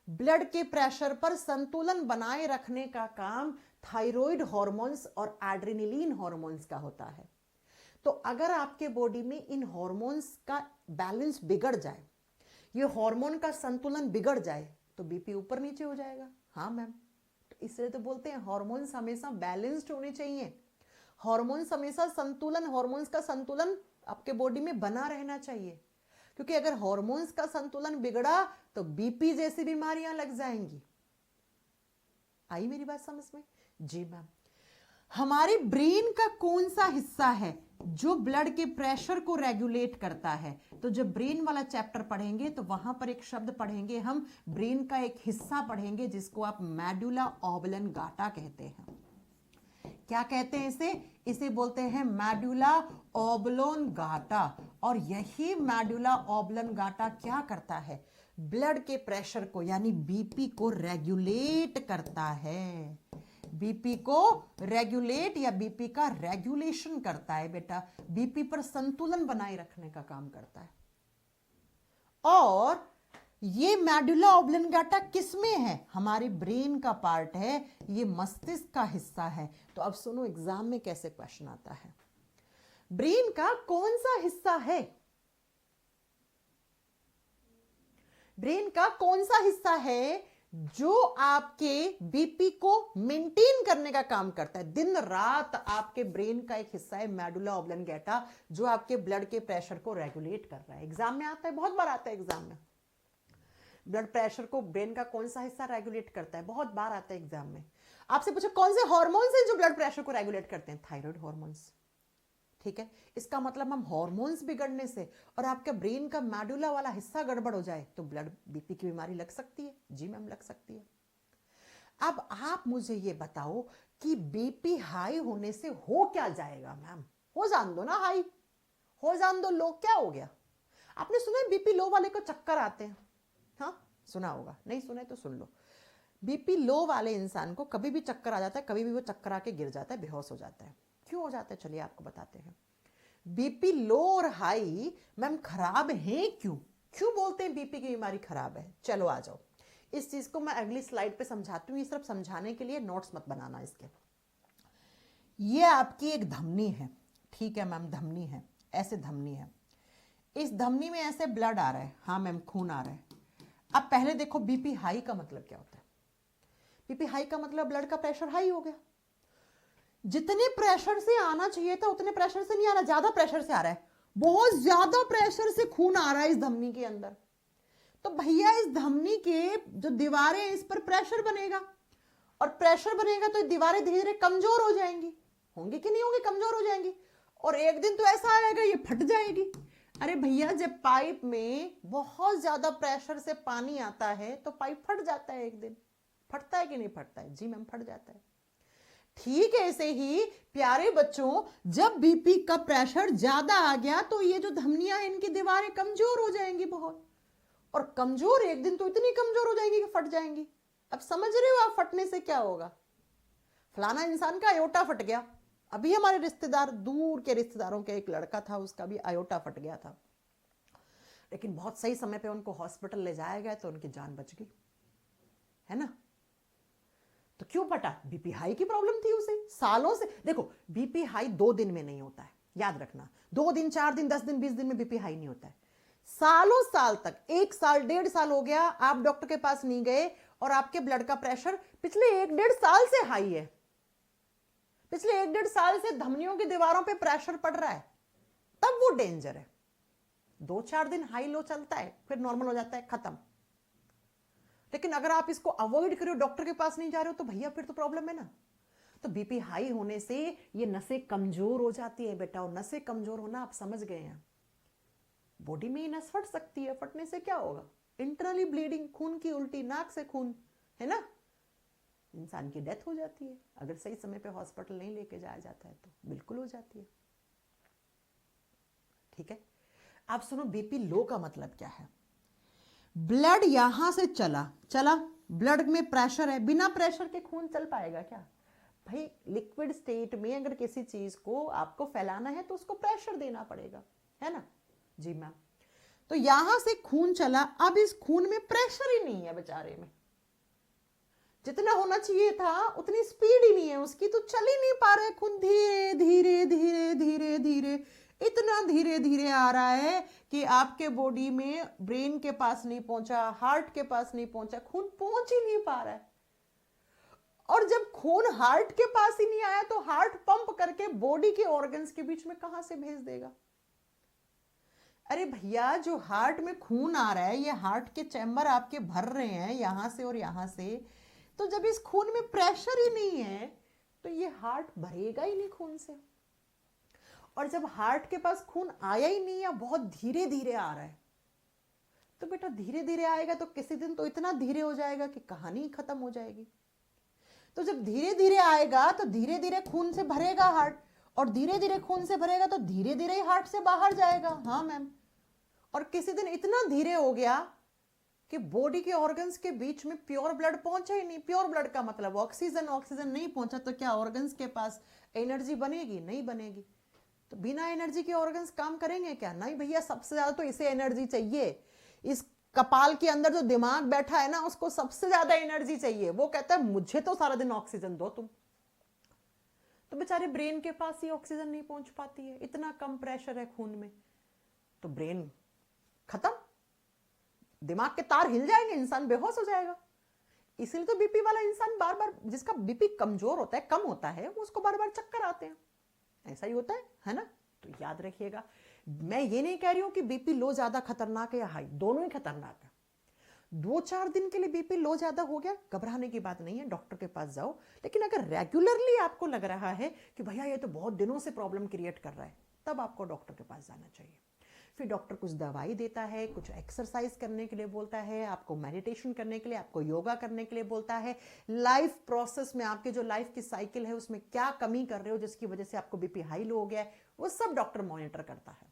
ब्लड के प्रेशर पर संतुलन बनाए रखने का काम थायराइड हार्मोन्स और एड्रेनलिन हार्मोन्स का होता है। तो अगर आपके बॉडी में इन हार्मोन्स का बैलेंस बिगड़ जाए, ये हार्मोन का संतुलन बिगड़ जाए, तो बीपी ऊपर नीचे हो जाएगा। हाँ मैम, तो इसलिए तो बोलते हैं हार्मोन्स हमेशा बैलेंस्ड होने चाहिए। हार्मोन्स हमेशा संतुलन, हार्मोन्स का संतुलन आपके बॉडी में बना रहना चाहिए, क्योंकि अगर हार्मोन्स का संतुलन बिगड़ा तो बीपी जैसी बीमारियां लग जाएंगी। आई मेरी बात समझ में? जी मैम। हमारे ब्रेन का कौन सा हिस्सा है जो ब्लड के प्रेशर को रेगुलेट करता है? तो जब ब्रेन वाला चैप्टर पढ़ेंगे तो वहां पर एक शब्द पढ़ेंगे हम, ब्रेन का एक हिस्सा पढ़ेंगे जिसको आप मेडुला ऑब्लंगाटा कहते हैं। क्या कहते हैं इसे? इसे बोलते हैं मेडुला ऑब्लंगाटा। और यही मेडुला ऑब्लंगाटा क्या करता है? ब्लड के प्रेशर को यानी बीपी को रेगुलेट करता है। बीपी को रेगुलेट या बीपी का रेगुलेशन करता है बेटा, बीपी पर संतुलन बनाए रखने का काम करता है। और ये मेडुला ऑब्लंगाटा किस में है? हमारे ब्रेन का पार्ट है, ये मस्तिष्क का हिस्सा है। तो अब सुनो एग्जाम में कैसे क्वेश्चन आता है। ब्रेन का कौन सा हिस्सा है? ब्रेन का कौन सा हिस्सा है जो आपके बीपी को मेंटेन करने का काम करता है? दिन रात आपके ब्रेन का एक हिस्सा है मेडुला ऑब्लंगाटा जो आपके ब्लड के प्रेशर को रेगुलेट कर रहा है। एग्जाम में आता है, बहुत बार आता है एग्जाम में। ब्लड प्रेशर को ब्रेन का कौन सा हिस्सा रेगुलेट करता है? बहुत बार आता है एग्जाम में। आपसे पूछो कौन से हार्मोन्स हैं जो ब्लड प्रेशर को रेगुलेट करते हैं? Thyroid hormones. ठीक है, इसका मतलब हम हार्मोन्स बिगड़ने से और आपके ब्रेन का मेडुला वाला हिस्सा गड़बड़ हो जाए तो ब्लड बीपी की बीमारी लग सकती है। जी मैम, लग सकती है। अब आप मुझे ये बताओ कि बीपी हाई होने से हो क्या जाएगा? मैम हो जान दो ना हाई, हो जान दो लो, क्या हो गया? आपने सुना है बीपी लो वाले को चक्कर आते हैं? हाँ सुना होगा, नहीं सुने तो सुन लो। बीपी लो वाले इंसान को कभी भी चक्कर आ जाता है, कभी भी वो चक्कर आके गिर जाता है, बेहोश हो जाता है। क्यों हो जाता है चलिए आपको बताते हैं। बीपी लो और हाई मैम खराब है क्यों? क्यों बोलते हैं बीपी की बीमारी खराब है? चलो आ जाओ, इस चीज को मैं अगली स्लाइड पे समझाती हूँ। ये सिर्फ समझाने के लिए, नोट्स मत बनाना इसके। ये आपकी एक धमनी है, ठीक है मैम, धमनी है, ऐसे धमनी है। इस धमनी में ऐसे ब्लड आ रहा है। हाँ मैम, खून आ रहा है। अब पहले देखो बीपी हाई का मतलब क्या होता है? बीपी हाई का मतलब ब्लड का प्रेशर हाई हो गया। जितने प्रेशर से आना चाहिए था उतने प्रेशर से नहीं आ रहा, ज्यादा प्रेशर से आ रहा है। बहुत ज्यादा प्रेशर से खून आ रहा है इस धमनी के अंदर। तो भैया इस धमनी के जो दीवारें हैं इस पर प्रेशर बनेगा और प्रेशर बनेगा तो दीवारें धीरे धीरे कमजोर हो जाएंगी, होंगी कि नहीं होंगी, कमजोर हो जाएंगी, और एक दिन तो ऐसा आएगा ये फट जाएगी। अरे भैया, जब पाइप में बहुत ज्यादा प्रेशर से पानी आता है तो पाइप फट जाता है, एक दिन फटता है कि नहीं फटता है? जी मैम, फट जाता है। ठीक है, ऐसे ही प्यारे बच्चों, जब बीपी का प्रेशर ज्यादा आ गया तो ये जो धमनियां हैं इनकी दीवारें कमजोर हो जाएंगी बहुत, और कमजोर एक दिन तो इतनी कमजोर हो जाएंगी कि फट जाएंगी। अब समझ रहे हो आप फटने से क्या होगा? फलाना इंसान का अयोटा फट गया, अभी हमारे रिश्तेदार, दूर के रिश्तेदारों के एक लड़का था, उसका भी अयोटा फट गया था, लेकिन बहुत सही समय पे उनको हॉस्पिटल ले जाया गया तो उनकी जान बच गई, है ना? तो क्यों फटा? बीपी हाई की प्रॉब्लम थी उसे सालों से। देखो, बीपी हाई 2 दिन में नहीं होता है, याद रखना। 2 दिन, 4 दिन, 10 दिन, 20 दिन में बीपी हाई नहीं होता है। सालों साल तक, 1 साल, 1.5 साल हो गया, आप डॉक्टर के पास नहीं गए और आपके ब्लड का प्रेशर पिछले 1-1.5 साल से हाई है, पिछले 1-1.5 साल से धमनियों की दीवारों पे प्रेशर पड़ रहा है, तब वो डेंजर है। 2-4 दिन हाई लो चलता है, फिर नॉर्मल हो जाता है, खत्म। लेकिन अगर आप इसको अवॉइड करो, डॉक्टर के पास नहीं जा रहे हो, तो भैया फिर तो प्रॉब्लम है ना। तो बीपी हाई होने से ये नसें कमजोर हो जाती है बेटा, और नसें कमजोर होना आप समझ गए हैं, बॉडी में नस फट सकती है। फटने से क्या होगा? इंटरनली ब्लीडिंग, खून की उल्टी, नाक से खून, है ना, इंसान की डेथ हो जाती है। अगर सही समय पे हॉस्पिटल नहीं लेके जाया जाता है तो बिल्कुल हो जाती है। ठीक है, आप सुनो, बीपी लो का मतलब क्या है? ब्लड यहां से चला, ब्लड में प्रेशर है, बिना प्रेशर के खून चल पाएगा क्या भाई? लिक्विड स्टेट में अगर किसी चीज को आपको फैलाना है तो उसको प्रेशर देना पड़ेगा, है ना? जी मैम। तो यहां से खून चला, अब इस खून में प्रेशर ही नहीं है बेचारे में, जितना होना चाहिए था उतनी स्पीड ही नहीं है उसकी, तो चल ही नहीं पा रहा है खून, धीरे धीरे धीरे धीरे धीरे, इतना धीरे धीरे आ रहा है कि आपके बॉडी में ब्रेन के पास नहीं पहुंचा, हार्ट के पास नहीं पहुंचा, खून पहुंच ही नहीं पा रहा है। और जब खून हार्ट के पास ही नहीं आया तो हार्ट पंप करके बॉडी के ऑर्गन्स के बीच में कहां से भेज देगा? अरे भैया, जो हार्ट में खून आ रहा है, ये हार्ट के चैम्बर आपके भर रहे हैं यहां से और यहां से, तो जब इस खून में प्रेशर ही नहीं है तो ये हार्ट भरेगा ही नहीं खून से। और जब हार्ट के पास खून आया ही नहीं या बहुत धीरे धीरे आ रहा है, तो बेटा धीरे धीरे आएगा तो किसी दिन तो इतना धीरे हो जाएगा कि कहानी खत्म हो जाएगी। तो जब धीरे धीरे आएगा तो धीरे धीरे खून से भरेगा हार्ट, और धीरे धीरे खून से भरेगा तो धीरे धीरे हार्ट से बाहर जाएगा। हाँ मैम। और किसी दिन इतना धीरे हो गया कि बॉडी के ऑर्गन्स के बीच में प्योर ब्लड पहुंचा ही नहीं। प्योर ब्लड का मतलब ऑक्सीजन नहीं पहुंचा तो क्या ऑर्गन्स के पास एनर्जी बनेगी? नहीं बनेगी। तो बिना एनर्जी के ऑर्गन्स काम करेंगे क्या? नहीं भैया, सबसे ज्यादा तो इसे एनर्जी चाहिए। इस कपाल के अंदर जो दिमाग बैठा है ना, उसको सबसे ज्यादा एनर्जी चाहिए। वो कहता है मुझे तो सारा दिन ऑक्सीजन दो तुम। तो बेचारे ब्रेन के पास ही ऑक्सीजन नहीं पहुंच पाती है, इतना कम प्रेशर है खून में, तो ब्रेन खत्म, दिमाग के तार हिल जाएंगे, इंसान बेहोश हो जाएगा। इसलिए तो बीपी वाला इंसान बार बार, जिसका बीपी कमजोर होता है, कम होता है, उसको बार बार चक्कर आते हैं। ऐसा ही होता है ना? तो याद रखिएगा, मैं ये नहीं कह रही हूं कि बीपी लो ज्यादा खतरनाक है या हाई, दोनों ही खतरनाक है। 2-4 दिन के लिए बीपी लो ज्यादा हो गया, घबराने की बात नहीं है, डॉक्टर के पास जाओ। लेकिन अगर रेगुलरली आपको लग रहा है कि भैया ये तो बहुत दिनों से प्रॉब्लम क्रिएट कर रहा है, तब आपको डॉक्टर के पास जाना चाहिए। फिर डॉक्टर कुछ दवाई देता है, कुछ एक्सरसाइज करने के लिए बोलता है, आपको मेडिटेशन करने के लिए, आपको योगा करने के लिए बोलता है। लाइफ प्रोसेस में आपके जो लाइफ की साइकिल है उसमें क्या कमी कर रहे हो जिसकी वजह से आपको बीपी हाई लो हो गया है, वो सब डॉक्टर मॉनिटर करता है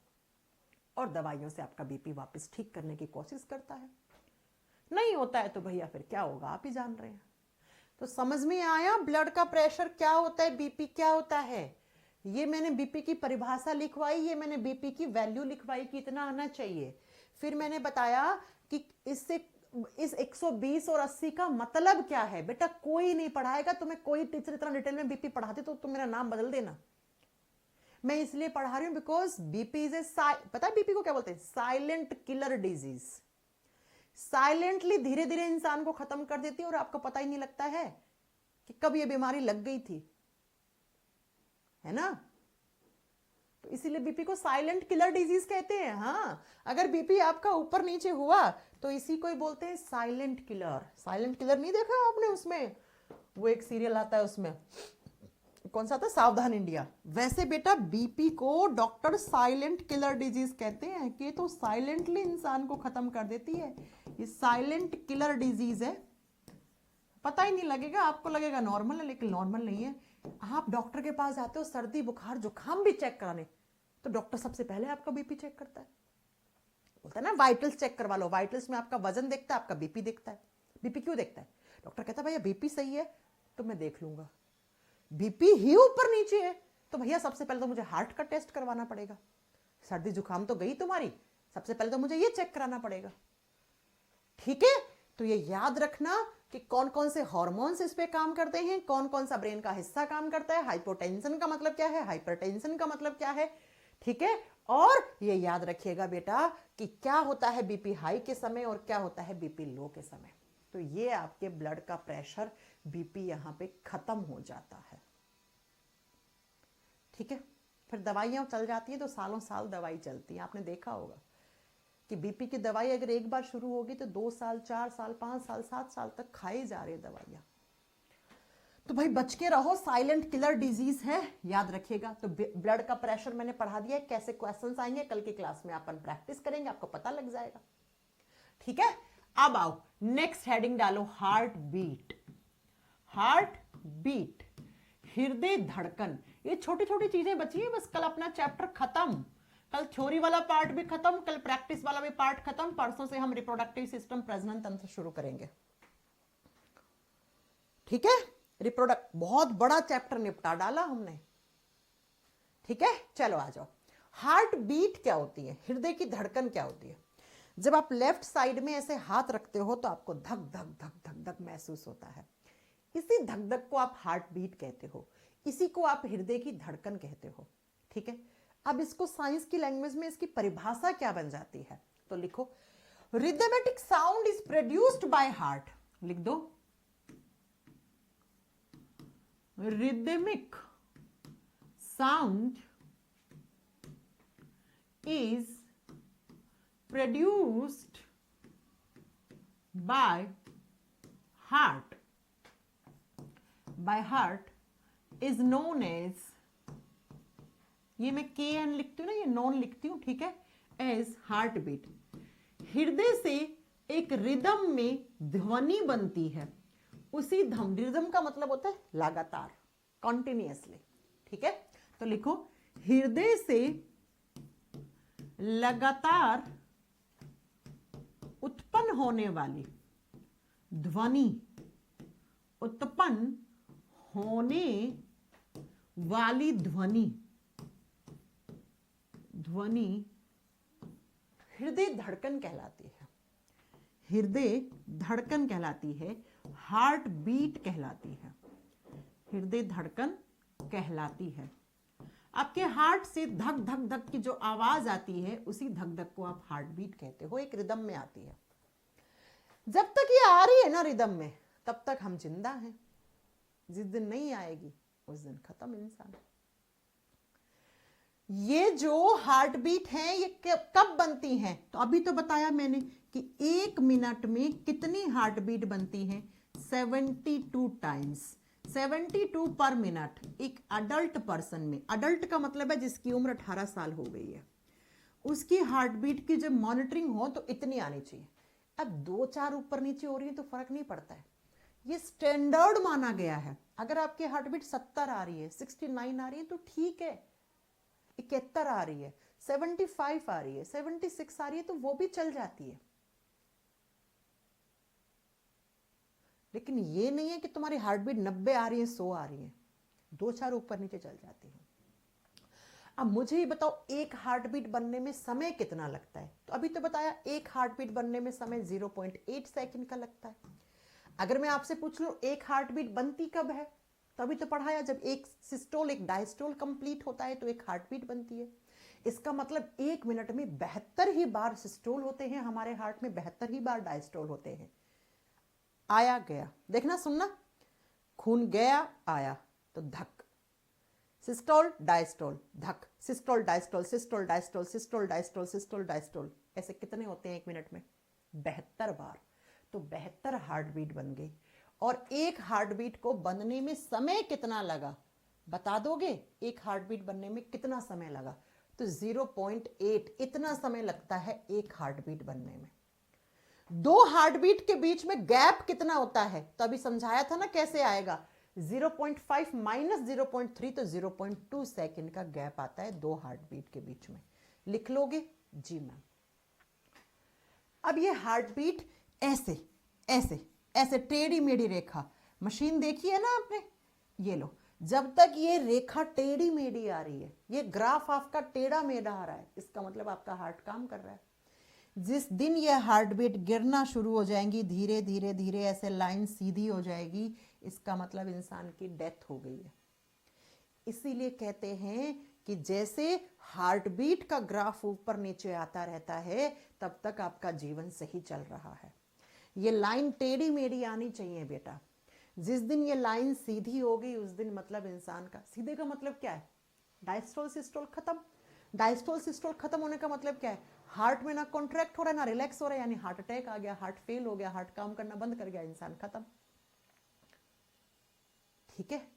और दवाइयों से आपका बीपी वापस ठीक करने की कोशिश करता है। नहीं होता है तो भैया फिर क्या होगा, आप ही जान रहे हैं। तो समझ में आया ब्लड का प्रेशर क्या होता है, बीपी क्या होता है। ये मैंने बीपी की परिभाषा लिखवाई, ये मैंने बीपी की वैल्यू लिखवाई कि इतना आना चाहिए। फिर मैंने बताया कि इससे इस 120 और 80 का मतलब क्या है। बेटा कोई नहीं पढ़ाएगा तुम्हें, कोई टीचर इतना डिटेल में बीपी पढ़ाते तो तुम मेरा नाम बदल देना। मैं इसलिए पढ़ा रही हूं बिकॉज बीपी इज ए, पता है बीपी को क्या बोलते हैं? Silent killer disease. साइलेंटली धीरे धीरे इंसान को खत्म कर देती है और आपको पता ही नहीं लगता है कि कब ये बीमारी लग गई थी, है ना? तो इसीलिए बीपी को साइलेंट किलर डिजीज कहते हैं। हाँ, अगर बीपी आपका ऊपर नीचे हुआ तो इसी को ही बोलते हैं साइलेंट किलर। साइलेंट किलर नहीं देखा आपने उसमें? वो एक सीरियल आता है उसमें, कौन सा था, सावधान इंडिया। वैसे बेटा बीपी को डॉक्टर साइलेंट किलर डिजीज कहते हैं कि तो साइलेंटली इंसान को खत्म कर देती है। ये साइलेंट किलर डिजीज है, पता ही नहीं लगेगा, आपको लगेगा नॉर्मल है लेकिन नॉर्मल नहीं है। आप डॉक्टर के पास जाते हो सर्दी बुखार जुकाम भी चेक कराने, तो डॉक्टर सबसे पहले आपका बीपी चेक करता है, बोलता है ना वाइटल्स चेक करवा लो। वाइटल्स में आपका वजन देखता है, आपका बीपी देखता है। बीपी क्यों देखता है? डॉक्टर कहता है भैया बीपी सही है तो मैं देख लूंगा, बीपी ही ऊपर नीचे है तो भैया सबसे पहले तो मुझे हार्ट का टेस्ट करवाना पड़ेगा। सर्दी जुकाम तो गई तुम्हारी, सबसे पहले तो मुझे ये चेक कराना पड़ेगा। ठीक है, तो ये याद रखना कि कौन कौन से हार्मोन्स इस पे काम करते हैं, कौन कौन सा ब्रेन का हिस्सा काम करता है। हाइपोटेंशन का मतलब क्या है, हाइपरटेंशन का मतलब क्या है, ठीक है। और ये याद रखिएगा बेटा कि क्या होता है बीपी हाई के समय और क्या होता है बीपी लो के समय। तो ये आपके ब्लड का प्रेशर, बीपी यहां पे खत्म हो जाता है। ठीक है, फिर दवाइयां चल जाती है तो सालों साल दवाई चलती है। आपने देखा होगा कि बीपी की दवाई अगर एक बार शुरू होगी तो 2 साल 4 साल 5 साल 7 साल तक खाई जा रही है दवाइयां। तो भाई बच के रहो, साइलेंट किलर डिजीज है, याद रखिएगा। तो ब्लड का प्रेशर मैंने पढ़ा दिया है, कैसे क्वेश्चंस आएंगे कल की क्लास में अपन प्रैक्टिस करेंगे, आपको पता लग जाएगा। ठीक है, अब आओ नेक्स्ट हेडिंग डालो, हार्ट बीट। हार्ट बीट, हृदय धड़कन। ये छोटी छोटी चीजें बची है बस, कल अपना चैप्टर खत्म। कल थ्योरी वाला पार्ट भी खत्म, कल प्रैक्टिस वाला भी पार्ट खत्म। परसों से हम रिप्रोडक्टिव सिस्टम प्रजनन तंत्र शुरू करेंगे। ठीक है, रिप्रोडक्ट बहुत बड़ा चैप्टर निपटा डाला हमने। ठीक है, चलो आ जाओ। हार्ट बीट क्या होती है, हृदय की धड़कन क्या होती है? जब आप लेफ्ट साइड में ऐसे हाथ रखते हो तो आपको धक धक धक धक धक महसूस होता है। इसी धक धक को आप हार्ट बीट कहते हो, इसी को आप हृदय की धड़कन कहते हो। ठीक है, अब इसको साइंस की लैंग्वेज में इसकी परिभाषा क्या बन जाती है, तो लिखो rhythmic sound is produced by heart. लिख दो, rhythmic sound is produced by heart is known as, ये मैं के एन लिखती हूँ ना, ये नॉन लिखती हूँ, ठीक है, एज हार्ट बीट। हृदय से एक रिदम में ध्वनि बनती है, उसी रिदम का मतलब होता है लगातार, कॉन्टिन्यूअसली। ठीक है, तो लिखो हृदय से लगातार उत्पन्न होने वाली ध्वनि, उत्पन्न होने वाली ध्वनि हृदय धड़कन कहलाती है। हृदय धड़कन कहलाती है, हार्ट बीट कहलाती है, हृदय धड़कन कहलाती है। आपके हार्ट से धक धक धक की जो आवाज आती है, उसी धक धक को आप हार्ट बीट कहते हो, एक रिदम में आती है। जब तक ये आ रही है ना रिदम में, तब तक हम जिंदा हैं। जिस दिन नहीं आएगी उस दिन खत्म इंसान। ये जो हार्ट बीट है ये कब बनती हैं? तो अभी तो बताया मैंने कि 1 मिनट में कितनी हार्ट बीट बनती है, 72 टाइम्स, 72 पर मिनट। एक अडल्ट पर्सन में, अडल्ट का मतलब है जिसकी उम्र 18 साल हो गई है, उसकी हार्ट बीट की जब मॉनिटरिंग हो तो इतनी आनी चाहिए। अब 2-4 ऊपर नीचे हो रही है तो फर्क नहीं पड़ता है, ये स्टैंडर्ड माना गया है। अगर आपकी हार्ट बीट 70 आ रही है, 69 आ रही है तो ठीक है, 71 आ रही है, 75 आ रही है, 76 आ रही है तो वो भी चल जाती है। लेकिन ये नहीं है कि तुम्हारी हार्ट बीट 90 आ रही है, 100 आ रही है, 2-4 ऊपर नीचे चल जाती है। अब मुझे ये बताओ, एक हार्ट बीट बनने में समय कितना लगता है? तो अभी तो बताया एक हार्ट बीट बनने में समय 0.8 सेकंड का लगता है। अगर मैं आपसे पूछ लूं एक हार्ट बीट बनती कब है, तो अभी तो पढ़ाया जब एक सिस्टोल एक डायस्टोल कंप्लीट होता है तो एक हार्ट बीट बनती है। इसका मतलब 1 मिनट में 72 ही बार सिस्टोल होते हैं हमारे हार्ट में, 72 ही बार डायस्टोल होते हैं। आया गया, देखना सुनना, खून गया आया तो धक, सिस्टोल डायस्टोल धक, systole diastole, systole diastole, systole diastole, systole diastole, ऐसे कितने होते हैं 1 मिनट में? 72 बार। तो 72 हार्ट बीट बन गई। और एक हार्ट बीट को बनने में समय कितना लगा, बता दोगे? एक हार्ट बीट बनने में कितना समय लगा? तो 0.8 इतना समय लगता है एक हार्ट बीट बनने में। दो हार्ट बीट के बीच में गैप कितना होता है? तो अभी समझाया था ना कैसे आएगा। 0.5 माइनस 0.3 तो 0.2 सेकेंड का गैप आता है दो हार्ट बीट के बीच में। लिख लोगे? जी मैम। अब ये हार्ट बीट ऐसे ऐसे ऐसे टेढ़ी मेढ़ी रेखा, मशीन देखी है ना आपने, ये लो, जब तक ये रेखा टेढ़ी मेढ़ी आ रही है, ये ग्राफ आपका टेढ़ा मेढ़ा आ रहा है, इसका मतलब आपका हार्ट काम कर रहा है। जिस दिन ये हार्ट बीट गिरना शुरू हो जाएंगी, धीरे धीरे धीरे ऐसे लाइन सीधी हो जाएगी, इसका मतलब इंसान की डेथ हो गई है। इसीलिए कहते हैं कि जैसे हार्ट बीट का ग्राफ ऊपर नीचे आता रहता है, तब तक आपका जीवन सही चल रहा है। ये लाइन टेढ़ी मेढ़ी आनी चाहिए बेटा। जिस दिन ये लाइन सीधी होगी, उस दिन मतलब इंसान का, सीधे का मतलब क्या है? डायस्टोल सिस्टोल खत्म। डायस्टोल सिस्टोल खत्म होने का मतलब क्या है? हार्ट में ना कॉन्ट्रैक्ट हो रहा है ना रिलैक्स हो रहा है, यानी हार्ट अटैक आ गया, हार्ट फेल हो गया, हार्ट काम करना बंद कर गया, इंसान खत्म। ठीक है?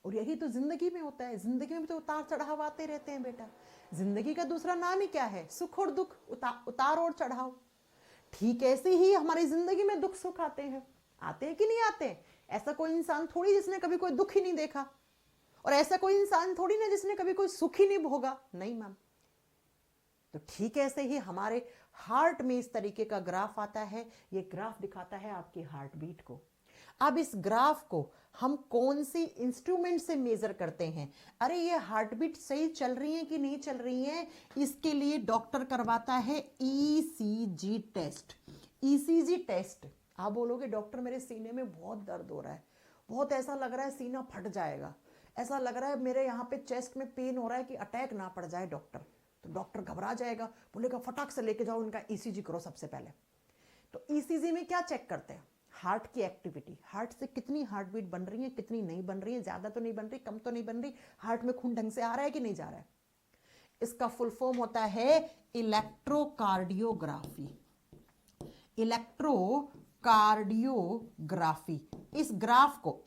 और यही तो जिंदगी में होता है। जिंदगी में भी तो उतार चढ़ाव आते रहते हैं बेटा। जिंदगी का दूसरा नाम ही क्या है? सुख और दुख, उतार और चढ़ाव। ठीक ऐसे ही हमारी जिंदगी में दुख सुख आते हैं कि नहीं आते? ऐसा कोई इंसान थोड़ी जिसने कभी कोई दुख ही नहीं देखा, और ऐसा कोई इंसान थोड़ी ना जिसने कभी कोई सुख ही नहीं भोगा। नहीं मैम। तो ठीक ऐसे ही हमारे हार्ट में इस तरीके का ग्राफ आता है। ये ग्राफ दिखाता है आपकी हार्ट बीट को। अब इस ग्राफ को हम कौन सी इंस्ट्रूमेंट से मेजर करते हैं? अरे ये हार्ट बीट सही चल रही है कि नहीं चल रही है, इसके लिए डॉक्टर करवाता है ईसीजी टेस्ट। ईसीजी टेस्ट, आप बोलोगे डॉक्टर मेरे सीने में बहुत दर्द हो रहा है, बहुत ऐसा लग रहा है सीना फट जाएगा, ऐसा लग रहा है मेरे यहाँ पे चेस्ट में पेन हो रहा है कि अटैक ना पड़ जाए डॉक्टर। तो डॉक्टर घबरा जाएगा, बोलेगा फटाक से लेके जाओ, इनका ईसीजी करो सबसे पहले। तो ईसीजी में क्या चेक करते हैं? हार्ट की एक्टिविटी, हार्ट से कितनी हार्ट बीट बन रही है, कितनी नहीं बन रही है, ज्यादा तो नहीं बन रही, कम तो नहीं बन रही, हार्ट में खून ढंग से आ रहा है कि नहीं जा रहा है। इसका फुल फॉर्म होता है इलेक्ट्रोकार्डियोग्राफी। इलेक्ट्रोकार्डियोग्राफी। इस ग्राफ को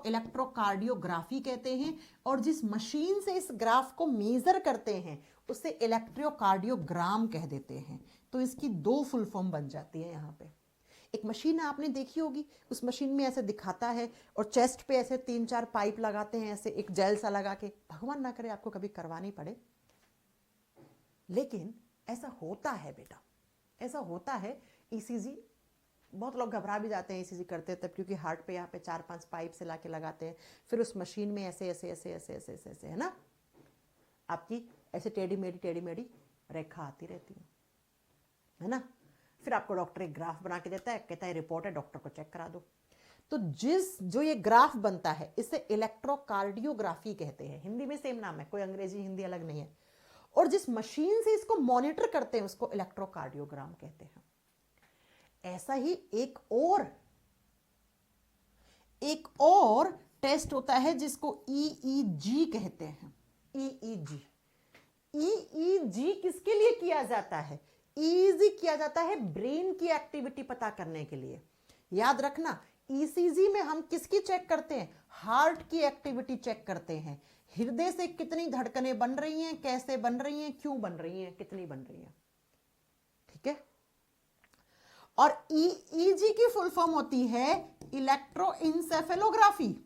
इलेक्ट्रोकार्डियोग्राफी कहते हैं, और जिस मशीन से इस ग्राफ को मेजर करते हैं उसे इलेक्ट्रोकार्डियोग्राम कह देते हैं। तो इसकी दो फुल फॉर्म बन जाती है। यहाँ पे एक मशीन आपने देखी होगी, उस मशीन में ऐसे दिखाता है और चेस्ट पे ऐसे 3-4 पाइप लगाते हैं, ऐसे एक जेल सा लगा के, भगवान ना करे आपको कभी करवानी पड़े, लेकिन ऐसा होता है बेटा, ऐसा होता है। ईसीजी, बहुत लोग घबरा भी जाते हैं ईसीजी करते हैं तब, क्योंकि हार्ट पे यहाँ पे 4-5 पाइप से लाके लगाते हैं, फिर उस मशीन में ऐसे ऐसे ऐसे ऐसे ऐसे ऐसे ऐसे है ना, आपकी ऐसे टेढ़ी मेढ़ी रेखा आती रहती है ना। फिर आपको डॉक्टर एक ग्राफ बना के देता है, कहता है रिपोर्ट है, डॉक्टर को चेक करा दो। तो जो ये ग्राफ बनता है इसे इलेक्ट्रोकार्डियोग्राफी कहते हैं। हिंदी में सेम नाम है, कोई अंग्रेजी हिंदी अलग नहीं है। और जिस मशीन से इसको मॉनिटर करते हैं उसको इलेक्ट्रोकार्डियोग्राम कहते हैं। ऐसा ही एक और टेस्ट होता है जिसको ईईजी कहते हैं। ईईजी किसके लिए किया जाता है? ईजी किया जाता है ब्रेन की एक्टिविटी पता करने के लिए। याद रखना, ईसीजी में हम किसकी चेक करते हैं? हार्ट की एक्टिविटी चेक करते हैं। हृदय से कितनी धड़कनें बन रही हैं, कैसे बन रही हैं, क्यों बन रही हैं, कितनी बन रही हैं। ठीक है। और ईईजी की फुल फॉर्म होती है इलेक्ट्रोइंसेफेलोग्राफी।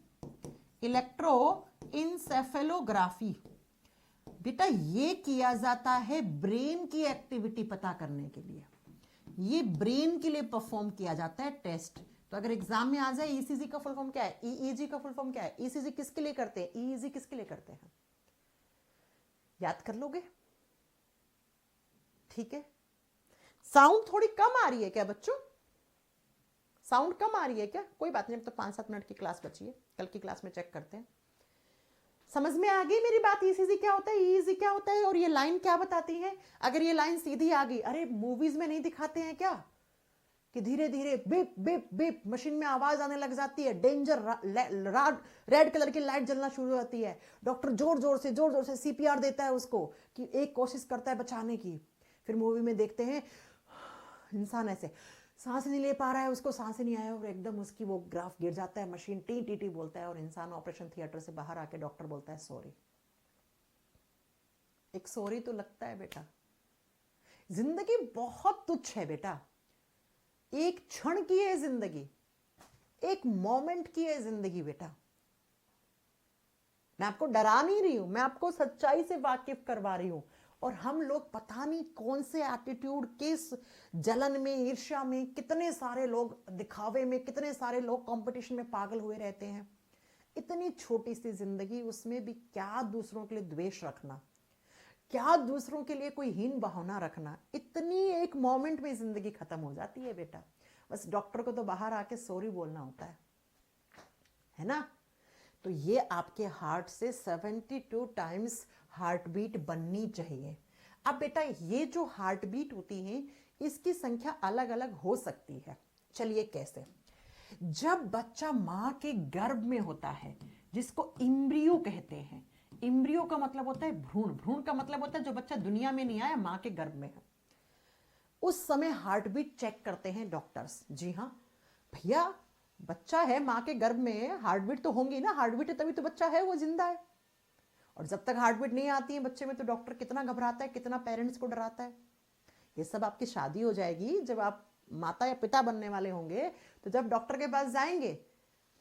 इलेक्ट्रोइंसेफेलोग्राफी बेटा ये किया जाता है ब्रेन की एक्टिविटी पता करने के लिए। ये ब्रेन के लिए परफॉर्म किया जाता है टेस्ट। तो अगर एग्जाम में आ जाए ईसीजी का फुल फॉर्म क्या है, ईईजी का फुल फॉर्म क्या है, ईसीजी किसके लिए करते हैं, ईईजी किसके लिए करते हैं, याद कर लोगे? ठीक है। साउंड थोड़ी कम आ रही है क्या बच्चों? साउंड कम आ रही है क्या? कोई बात नहीं, अब तो 5-7 मिनट की क्लास बची है, कल की क्लास में चेक करते हैं। समझ में आ गई मेरी बात? ईसीजी क्या होता है, ईईजी क्या होता है, और ये लाइन क्या बताती है? अगर ये लाइन सीधी आ गई, अरे मूवीज में नहीं दिखाते हैं क्या कि धीरे धीरे बिप बिप बिप मशीन में आवाज आने लग जाती है, डेंजर, रेड कलर की लाइट जलना शुरू होती है, डॉक्टर जोर जोर से सीपीआर देता है उसको, कि एक कोशिश करता है बचाने की। फिर मूवी में देखते हैं इंसान ऐसे सांस नहीं ले पा रहा है, उसको सांस ही नहीं आया और एकदम उसकी वो ग्राफ गिर जाता है, मशीन टी टी टी बोलता है और इंसान ऑपरेशन थिएटर से बाहर आके डॉक्टर बोलता है सॉरी। एक सॉरी तो लगता है बेटा। जिंदगी बहुत तुच्छ है बेटा, एक क्षण की है जिंदगी, एक मोमेंट की है जिंदगी बेटा। मैं आपको डरा नहीं रही हूं, मैं आपको सच्चाई से वाकिफ करवा रही हूं। और हम लोग पता नहीं कौन से एटीट्यूड, किस जलन में, ईर्ष्या में, कितने सारे लोग दिखावे में, कितने सारे लोग कंपटीशन में पागल हुए रहते हैं। इतनी छोटी सी जिंदगी, उसमें भी क्या दूसरों के लिए द्वेष रखना, क्या दूसरों के लिए कोई हीन भावना रखना। इतनी एक मोमेंट में जिंदगी खत्म हो जाती है बेटा। बस डॉक्टर को तो बाहर आके सॉरी बोलना होता है ना। तो ये आपके हार्ट से 72 टाइम्स हार्ट बीट बननी चाहिए। अब बेटा ये जो हार्ट बीट होती है इसकी संख्या अलग अलग हो सकती है। चलिए कैसे। जब बच्चा मां के गर्भ में होता है, जिसको इम्ब्रियो कहते हैं, इम्ब्रियो का मतलब होता है भ्रूण, भ्रूण का मतलब होता है जो बच्चा दुनिया में नहीं आया, मां के गर्भ में है, उस समय हार्ट बीट चेक करते हैं डॉक्टर्स। जी हाँ भैया, बच्चा है मां के गर्भ में, हार्ट बीट तो होंगी ना, हार्ट बीट है तभी तो बच्चा है, वो जिंदा है। और जब तक हार्ट बीट नहीं आती है बच्चे में तो डॉक्टर कितना घबराता है, कितना पेरेंट्स को डराता है। ये सब आपकी शादी हो जाएगी, जब आप माता या पिता बनने वाले होंगे, तो जब डॉक्टर के पास जाएंगे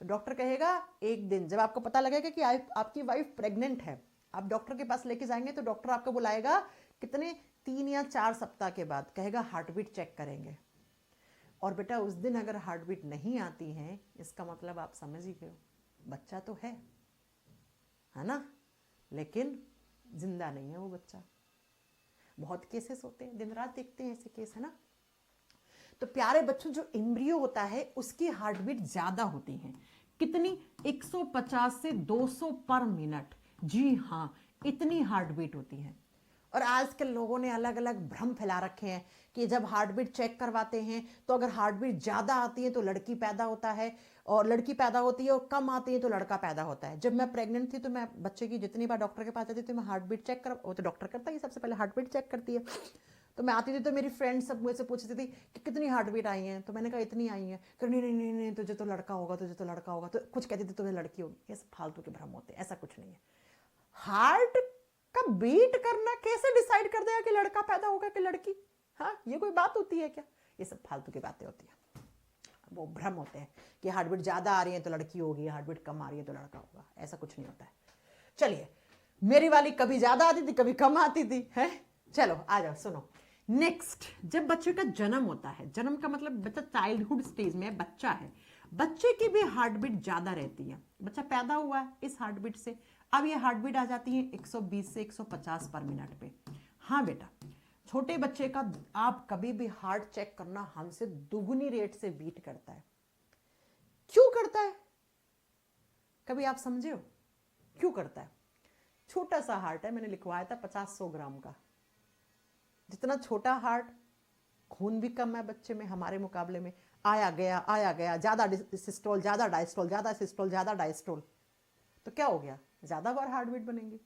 तो डॉक्टर कहेगा, एक दिन जब आपको पता लगेगा कि आपकी वाइफ प्रेग्नेंट है, आप डॉक्टर के पास लेके जाएंगे तो डॉक्टर आपको बुलाएगा कितने 3 या 4 सप्ताह के बाद, कहेगा हार्ट बीट चेक करेंगे। और बेटा उस दिन अगर हार्ट बीट नहीं आती है, इसका मतलब आप समझ ही गए, बच्चा तो है ना, लेकिन जिंदा नहीं है वो बच्चा। बहुत केसेस होते हैं, दिन रात देखते हैं ऐसे केस, है ना। तो प्यारे बच्चों, जो एम्ब्रियो होता है उसकी हार्ट बीट ज्यादा होती है। कितनी? 150 से 200 पर मिनट। जी हाँ, इतनी हार्ट बीट होती है। और आजकल लोगों ने अलग अलग भ्रम फैला रखे हैं कि जब हार्ट बीट चेक करवाते हैं तो अगर हार्ट बीट ज्यादा आती है तो लड़की पैदा होता है, और लड़की पैदा होती है, और कम आती है तो लड़का पैदा होता है। जब मैं प्रेग्नेंट थी तो मैं बच्चे की जितनी बार डॉक्टर के पास जाती थी, मैं हार्ट बीट चेक कर, वो तो डॉक्टर करता ही सबसे पहले हार्ट बीट चेक करती है। तो मैं आती थी तो मेरी फ्रेंड सब मुझसे पूछती थी कि कितनी हार्ट बीट आई है, तो मैंने कहा इतनी आई है। नहीं नहीं नहीं नहीं, तुझे तो लड़का होगा, तुझे तो लड़का होगा, तो कुछ कहती थी तुम्हें लड़की होगी। ये सब फालतू के भ्रम होते हैं, ऐसा कुछ नहीं है। हार्ट का बीट करना कैसे डिसाइड कर देगा कि लड़का पैदा होगा कि लड़की? हाँ, ये कोई बात होती है क्या? ये सब फालतू की बातें होती है, वो भ्रम होते हैं कि हार्ट बीट ज्यादा आ रही है तो लड़की होगी, हार्ट बीट कम आ रही है तो लड़का होगा। ऐसा कुछ नहीं होता है। चलिए, मेरी वाली कभी ज्यादा आती थी कभी कम आती थी, है। चलो आ जाओ, सुनो। नेक्स्ट, जब बच्चे का जन्म होता है, जन्म का मतलब बच्चा चाइल्डहुड स्टेज में बच्चा है, बच्चे की भी हार्ट बीट ज्यादा रहती है। बच्चा पैदा हुआ है इस हार्ट बीट से, अब ये हार्ट बीट आ जाती है 120 से 150 पर मिनट पे। हाँ बेटा, छोटे बच्चे का आप कभी भी हार्ट चेक करना, हमसे दुगुनी रेट से बीट करता है। क्यों करता है? कभी आप समझे हो क्यों करता है? छोटा सा हार्ट है, मैंने लिखवाया था 50-100 ग्राम का। जितना छोटा हार्ट, खून भी कम है बच्चे में हमारे मुकाबले में, आया गया, ज्यादा सिस्टोल, ज्यादा डायस्टोल, ज्यादा सिस्टोल, ज्यादा डायस्टोल, तो क्या हो गया? ज्यादा बार हार्ट बीट बनेंगी।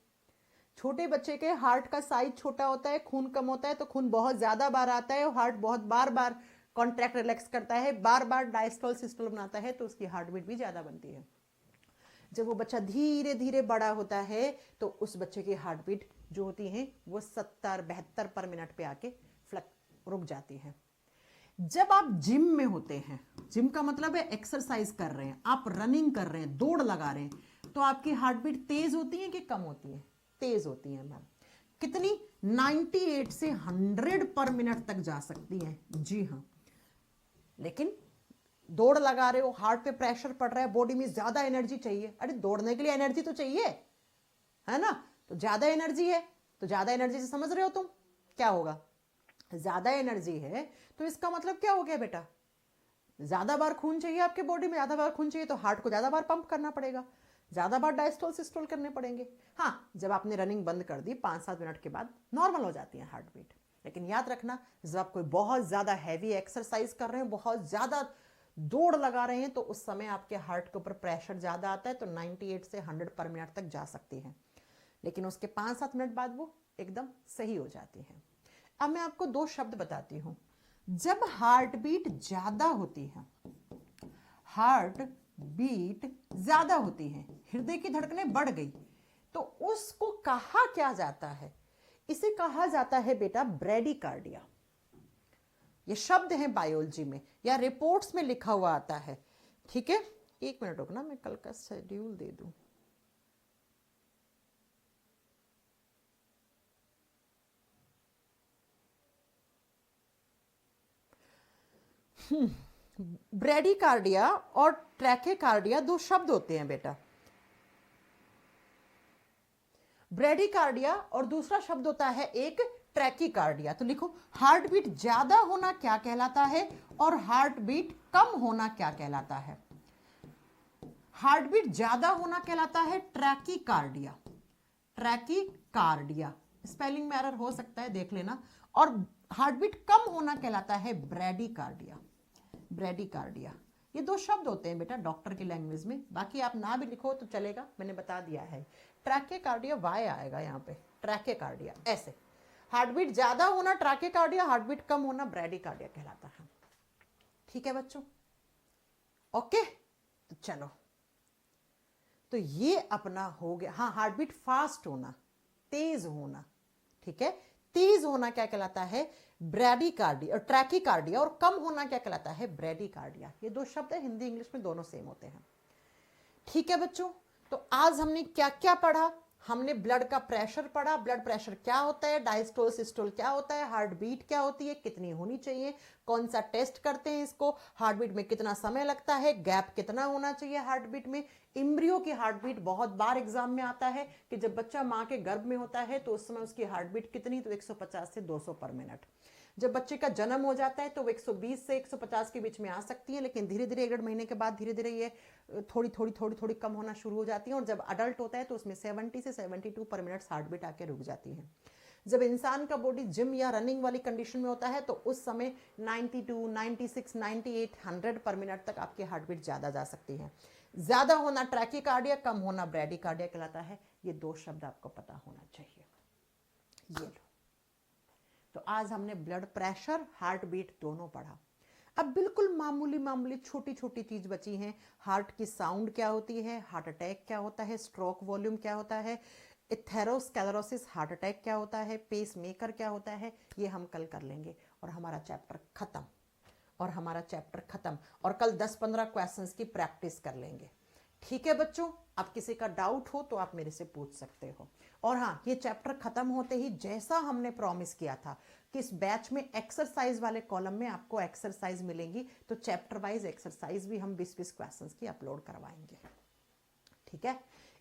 छोटे बच्चे के हार्ट का साइज छोटा होता है, खून कम होता है, तो खून बहुत ज्यादा बार आता है और हार्ट बहुत बार बार कॉन्ट्रैक्ट रिलैक्स करता है, बार बार डायस्टोल सिस्टोल बनाता है, तो उसकी हार्ट बीट भी ज्यादा बनती है। जब वो बच्चा धीरे धीरे बड़ा होता है तो उस बच्चे की हार्ट बीट जो होती है वो 70-72 पर मिनट पे आके रुक जाती है। जब आप जिम में होते हैं, जिम का मतलब है एक्सरसाइज कर रहे हैं, आप रनिंग कर रहे हैं, दौड़ लगा रहे हैं, तो आपकी हार्ट बीट तेज होती है कि कम होती है? तेज होती है मैम। कितनी? 98 से 100 पर मिनट तक जा सकती है। जी हाँ, लेकिन दौड़ लगा रहे हो, हार्ट पे प्रेशर पड़ रहा है, बॉडी में ज्यादा एनर्जी चाहिए। अरे दौड़ने के लिए एनर्जी तो चाहिए, है ना। तो ज्यादा एनर्जी है, तो ज्यादा एनर्जी से समझ रहे हो तुम क्या होगा? ज्यादा एनर्जी है तो इसका मतलब क्या हो गया बेटा? ज्यादा बार खून चाहिए आपके बॉडी में, ज्यादा बार खून चाहिए तो हार्ट को ज्यादा बार पंप करना पड़ेगा, ज्यादा बार डायस्टोल सिस्टोल करने पड़ेंगे। हाँ, जब आपने रनिंग बंद कर दी 5-7 मिनट के बाद नॉर्मल हो जाती है हार्ट बीट। लेकिन याद रखना, जब आप कोई बहुत ज्यादा हैवी एक्सरसाइज कर रहे हैं, बहुत ज्यादा दौड़ लगा रहे हैं, तो उस समय आपके हार्ट के ऊपर प्रेशर ज्यादा आता है, तो 98 से 100 पर मिनट तक जा सकती है। लेकिन उसके 5-7 मिनट बाद वो एकदम सही हो जाती है। अब मैं आपको 2 शब्द बताती हूँ। जब हार्ट बीट ज्यादा होती है, हार्ट बीट ज्यादा होती है, हृदय की धड़कनें बढ़ गई, तो उसको कहा क्या जाता है? इसे कहा जाता है बेटा ब्रेडिकार्डिया। ये शब्द है बायोलॉजी में या रिपोर्ट्स में लिखा हुआ आता है। ठीक है, एक मिनट रुकना, मैं कल का शेड्यूल दे दूं। ब्रेडिकार्डिया और ट्रैकेकार्डिया दो शब्द होते हैं बेटा। ब्रेडिकार्डिया और दूसरा शब्द होता है एक ट्रैकीकार्डिया। तो लिखो, हार्ट बीट ज्यादा होना क्या कहलाता है और हार्ट बीट कम होना क्या कहलाता है? हार्ट बीट ज्यादा होना कहलाता है ट्रैकीकार्डिया, ट्रैकीकार्डिया, स्पेलिंग में एरर हो सकता है, देख लेना। और हार्ट बीट कम होना कहलाता है ब्रेडिकार्डिया, ब्रेडिकार्डिया। ये दो शब्द होते हैं बेटा डॉक्टर की लैंग्वेज में, बाकी आप ना भी लिखो तो चलेगा, मैंने बता दिया है। ट्रैकेकार्डिया वाई आएगा यहाँ पे, ट्रैकेकार्डिया ऐसे। हार्ट बीट ज्यादा होना ट्रैकेकार्डिया, हार्ट बीट कम होना ब्रेडिकार्डिया कहलाता है। ठीक है बच्चों, ओके, तो चलो, तो ये अपना हो गया। हाँ, हार्ट बीट फास्ट होना, तेज होना, ठीक है, तेज होना क्या कहलाता है? ब्रेडिकार्डिया और ट्रैकीकार्डिया। और कम होना क्या कहलाता है? ब्रेडिकार्डिया। ये दो शब्द है, हिंदी इंग्लिश में दोनों सेम होते हैं। ठीक है बच्चों, तो आज हमने क्या क्या पढ़ा? हमने ब्लड का प्रेशर पढ़ा, ब्लड प्रेशर क्या होता है, डायस्टोल सिस्टोल क्या होता है, हार्ट बीट क्या होती है, कितनी होनी चाहिए, कौन सा टेस्ट करते हैं इसको, हार्ट बीट में कितना समय लगता है, गैप कितना होना चाहिए हार्ट बीट में। इम्ब्रियो की हार्ट बीट बहुत बार एग्जाम में आता है कि जब बच्चा माँ के गर्भ में होता है तो उस समय उसकी हार्ट बीट कितनी, तो 150 से 200 पर मिनट। जब बच्चे का जन्म हो जाता है तो वो 120 से 150 के बीच में आ सकती है, लेकिन धीरे धीरे 1.5 महीने के बाद धीरे धीरे ये थोड़ी थोड़ी थोड़ी थोड़ी कम होना शुरू हो जाती है। और जब अडल्ट होता है तो उसमें 70 से 72 पर मिनट हार्ट बीट आके रुक जाती है। जब इंसान का बॉडी जिम या रनिंग वाली कंडीशन में होता है तो उस समय 92, 96, 98, 100 पर मिनट तक आपकी हार्ट बीट ज़्यादा जा सकती है। ज़्यादा होना ट्रैकीकार्डिया, कम होना ब्रेडिकार्डिया कहलाता है। ये दो शब्द आपको पता होना चाहिए। ये लो, तो आज हमने ब्लड प्रेशर, हार्ट बीट दोनों पढ़ा। अब बिल्कुल मामूली मामूली छोटी छोटी चीज बची हैं। हार्ट की साउंड क्या होती है, हार्ट अटैक क्या होता है, स्ट्रोक वॉल्यूम क्या होता है, एथेरोस्क्लेरोसिस हार्ट अटैक क्या होता है, पेस मेकर क्या होता है, ये हम कल कर लेंगे और हमारा चैप्टर खत्म। और कल 10-15 क्वेश्चंस की प्रैक्टिस कर लेंगे। ठीक है बच्चों, अब किसी का डाउट हो तो आप मेरे से पूछ सकते हो। और हाँ, ये चैप्टर खत्म होते ही जैसा हमने प्रॉमिस किया था कि इस बैच में एक्सरसाइज वाले कॉलम में आपको एक्सरसाइज मिलेंगी, तो चैप्टर वाइज एक्सरसाइज भी हम 20-20 क्वेश्चंस की अपलोड करवाएंगे। ठीक है,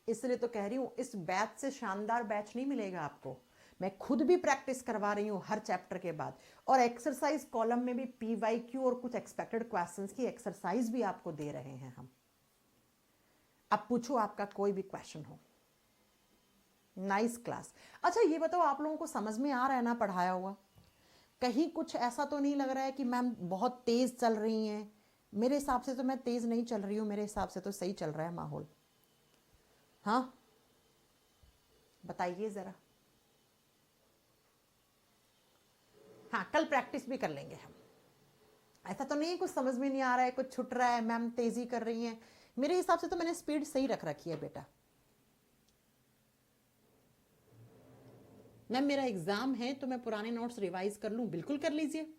इसलिए तो कह रही हूँ, इस बैच से शानदार बैच नहीं मिलेगा आपको। मैं खुद भी प्रैक्टिस करवा रही हूँ हर चैप्टर के बाद, और एक्सरसाइज कॉलम में भी PYQ और कुछ एक्सपेक्टेड क्वेश्चंस की एक्सरसाइज भी आपको दे रहे हैं हम। अब पूछो आपका कोई भी क्वेश्चन हो। Nice class. अच्छा ये बताओ, आप लोगों को समझ में आ रहा है ना पढ़ाया हुआ? कहीं कुछ ऐसा तो नहीं लग रहा है कि मैम बहुत तेज चल रही हैं? मेरे हिसाब से तो मैं तेज नहीं चल रही हूँ, मेरे हिसाब से तो सही चल रहा है माहौल। हाँ बताइए जरा। हाँ, कल प्रैक्टिस भी कर लेंगे हम। ऐसा तो नहीं है कुछ समझ में नहीं आ रहा है, कुछ छुट रहा है, मैम तेजी कर रही हैं। मेरे हिसाब से तो मैंने स्पीड सही रख रखी है बेटा। मैम मेरा एग्जाम है तो मैं पुराने नोट्स रिवाइज कर लूं? बिल्कुल कर लीजिए।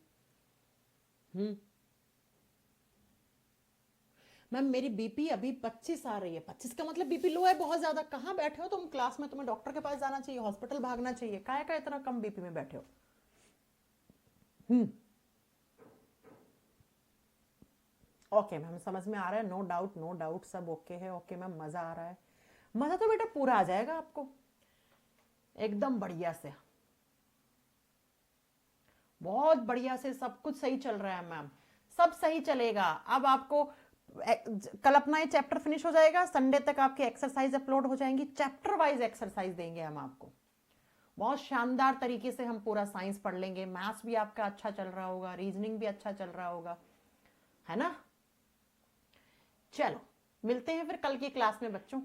मैम मेरी बीपी अभी 25 आ रही है। 25 का मतलब बीपी लो है बहुत ज्यादा। कहाँ बैठे हो तुम क्लास में? तुम्हें डॉक्टर के पास जाना चाहिए, हॉस्पिटल भागना चाहिए। काहे का इतना कम बीपी में बैठे हो? ओके मैम, समझ में आ रहा है, नो डाउट नो डाउट, सब ओके है। ओके मैम, मजा आ रहा है। मजा तो बेटा पूरा आ जाएगा आपको, एकदम बढ़िया से, बहुत बढ़िया से सब कुछ सही चल रहा है मैम, सब सही चलेगा। अब आपको कल अपना ये चैप्टर फिनिश हो जाएगा, संडे तक आपकी एक्सरसाइज अपलोड हो जाएंगी, चैप्टर वाइज एक्सरसाइज देंगे हम आपको। बहुत शानदार तरीके से हम पूरा साइंस पढ़ लेंगे। मैथ्स भी आपका अच्छा चल रहा होगा, रीजनिंग भी अच्छा चल रहा होगा, है ना? चलो मिलते हैं फिर कल की क्लास में बच्चों।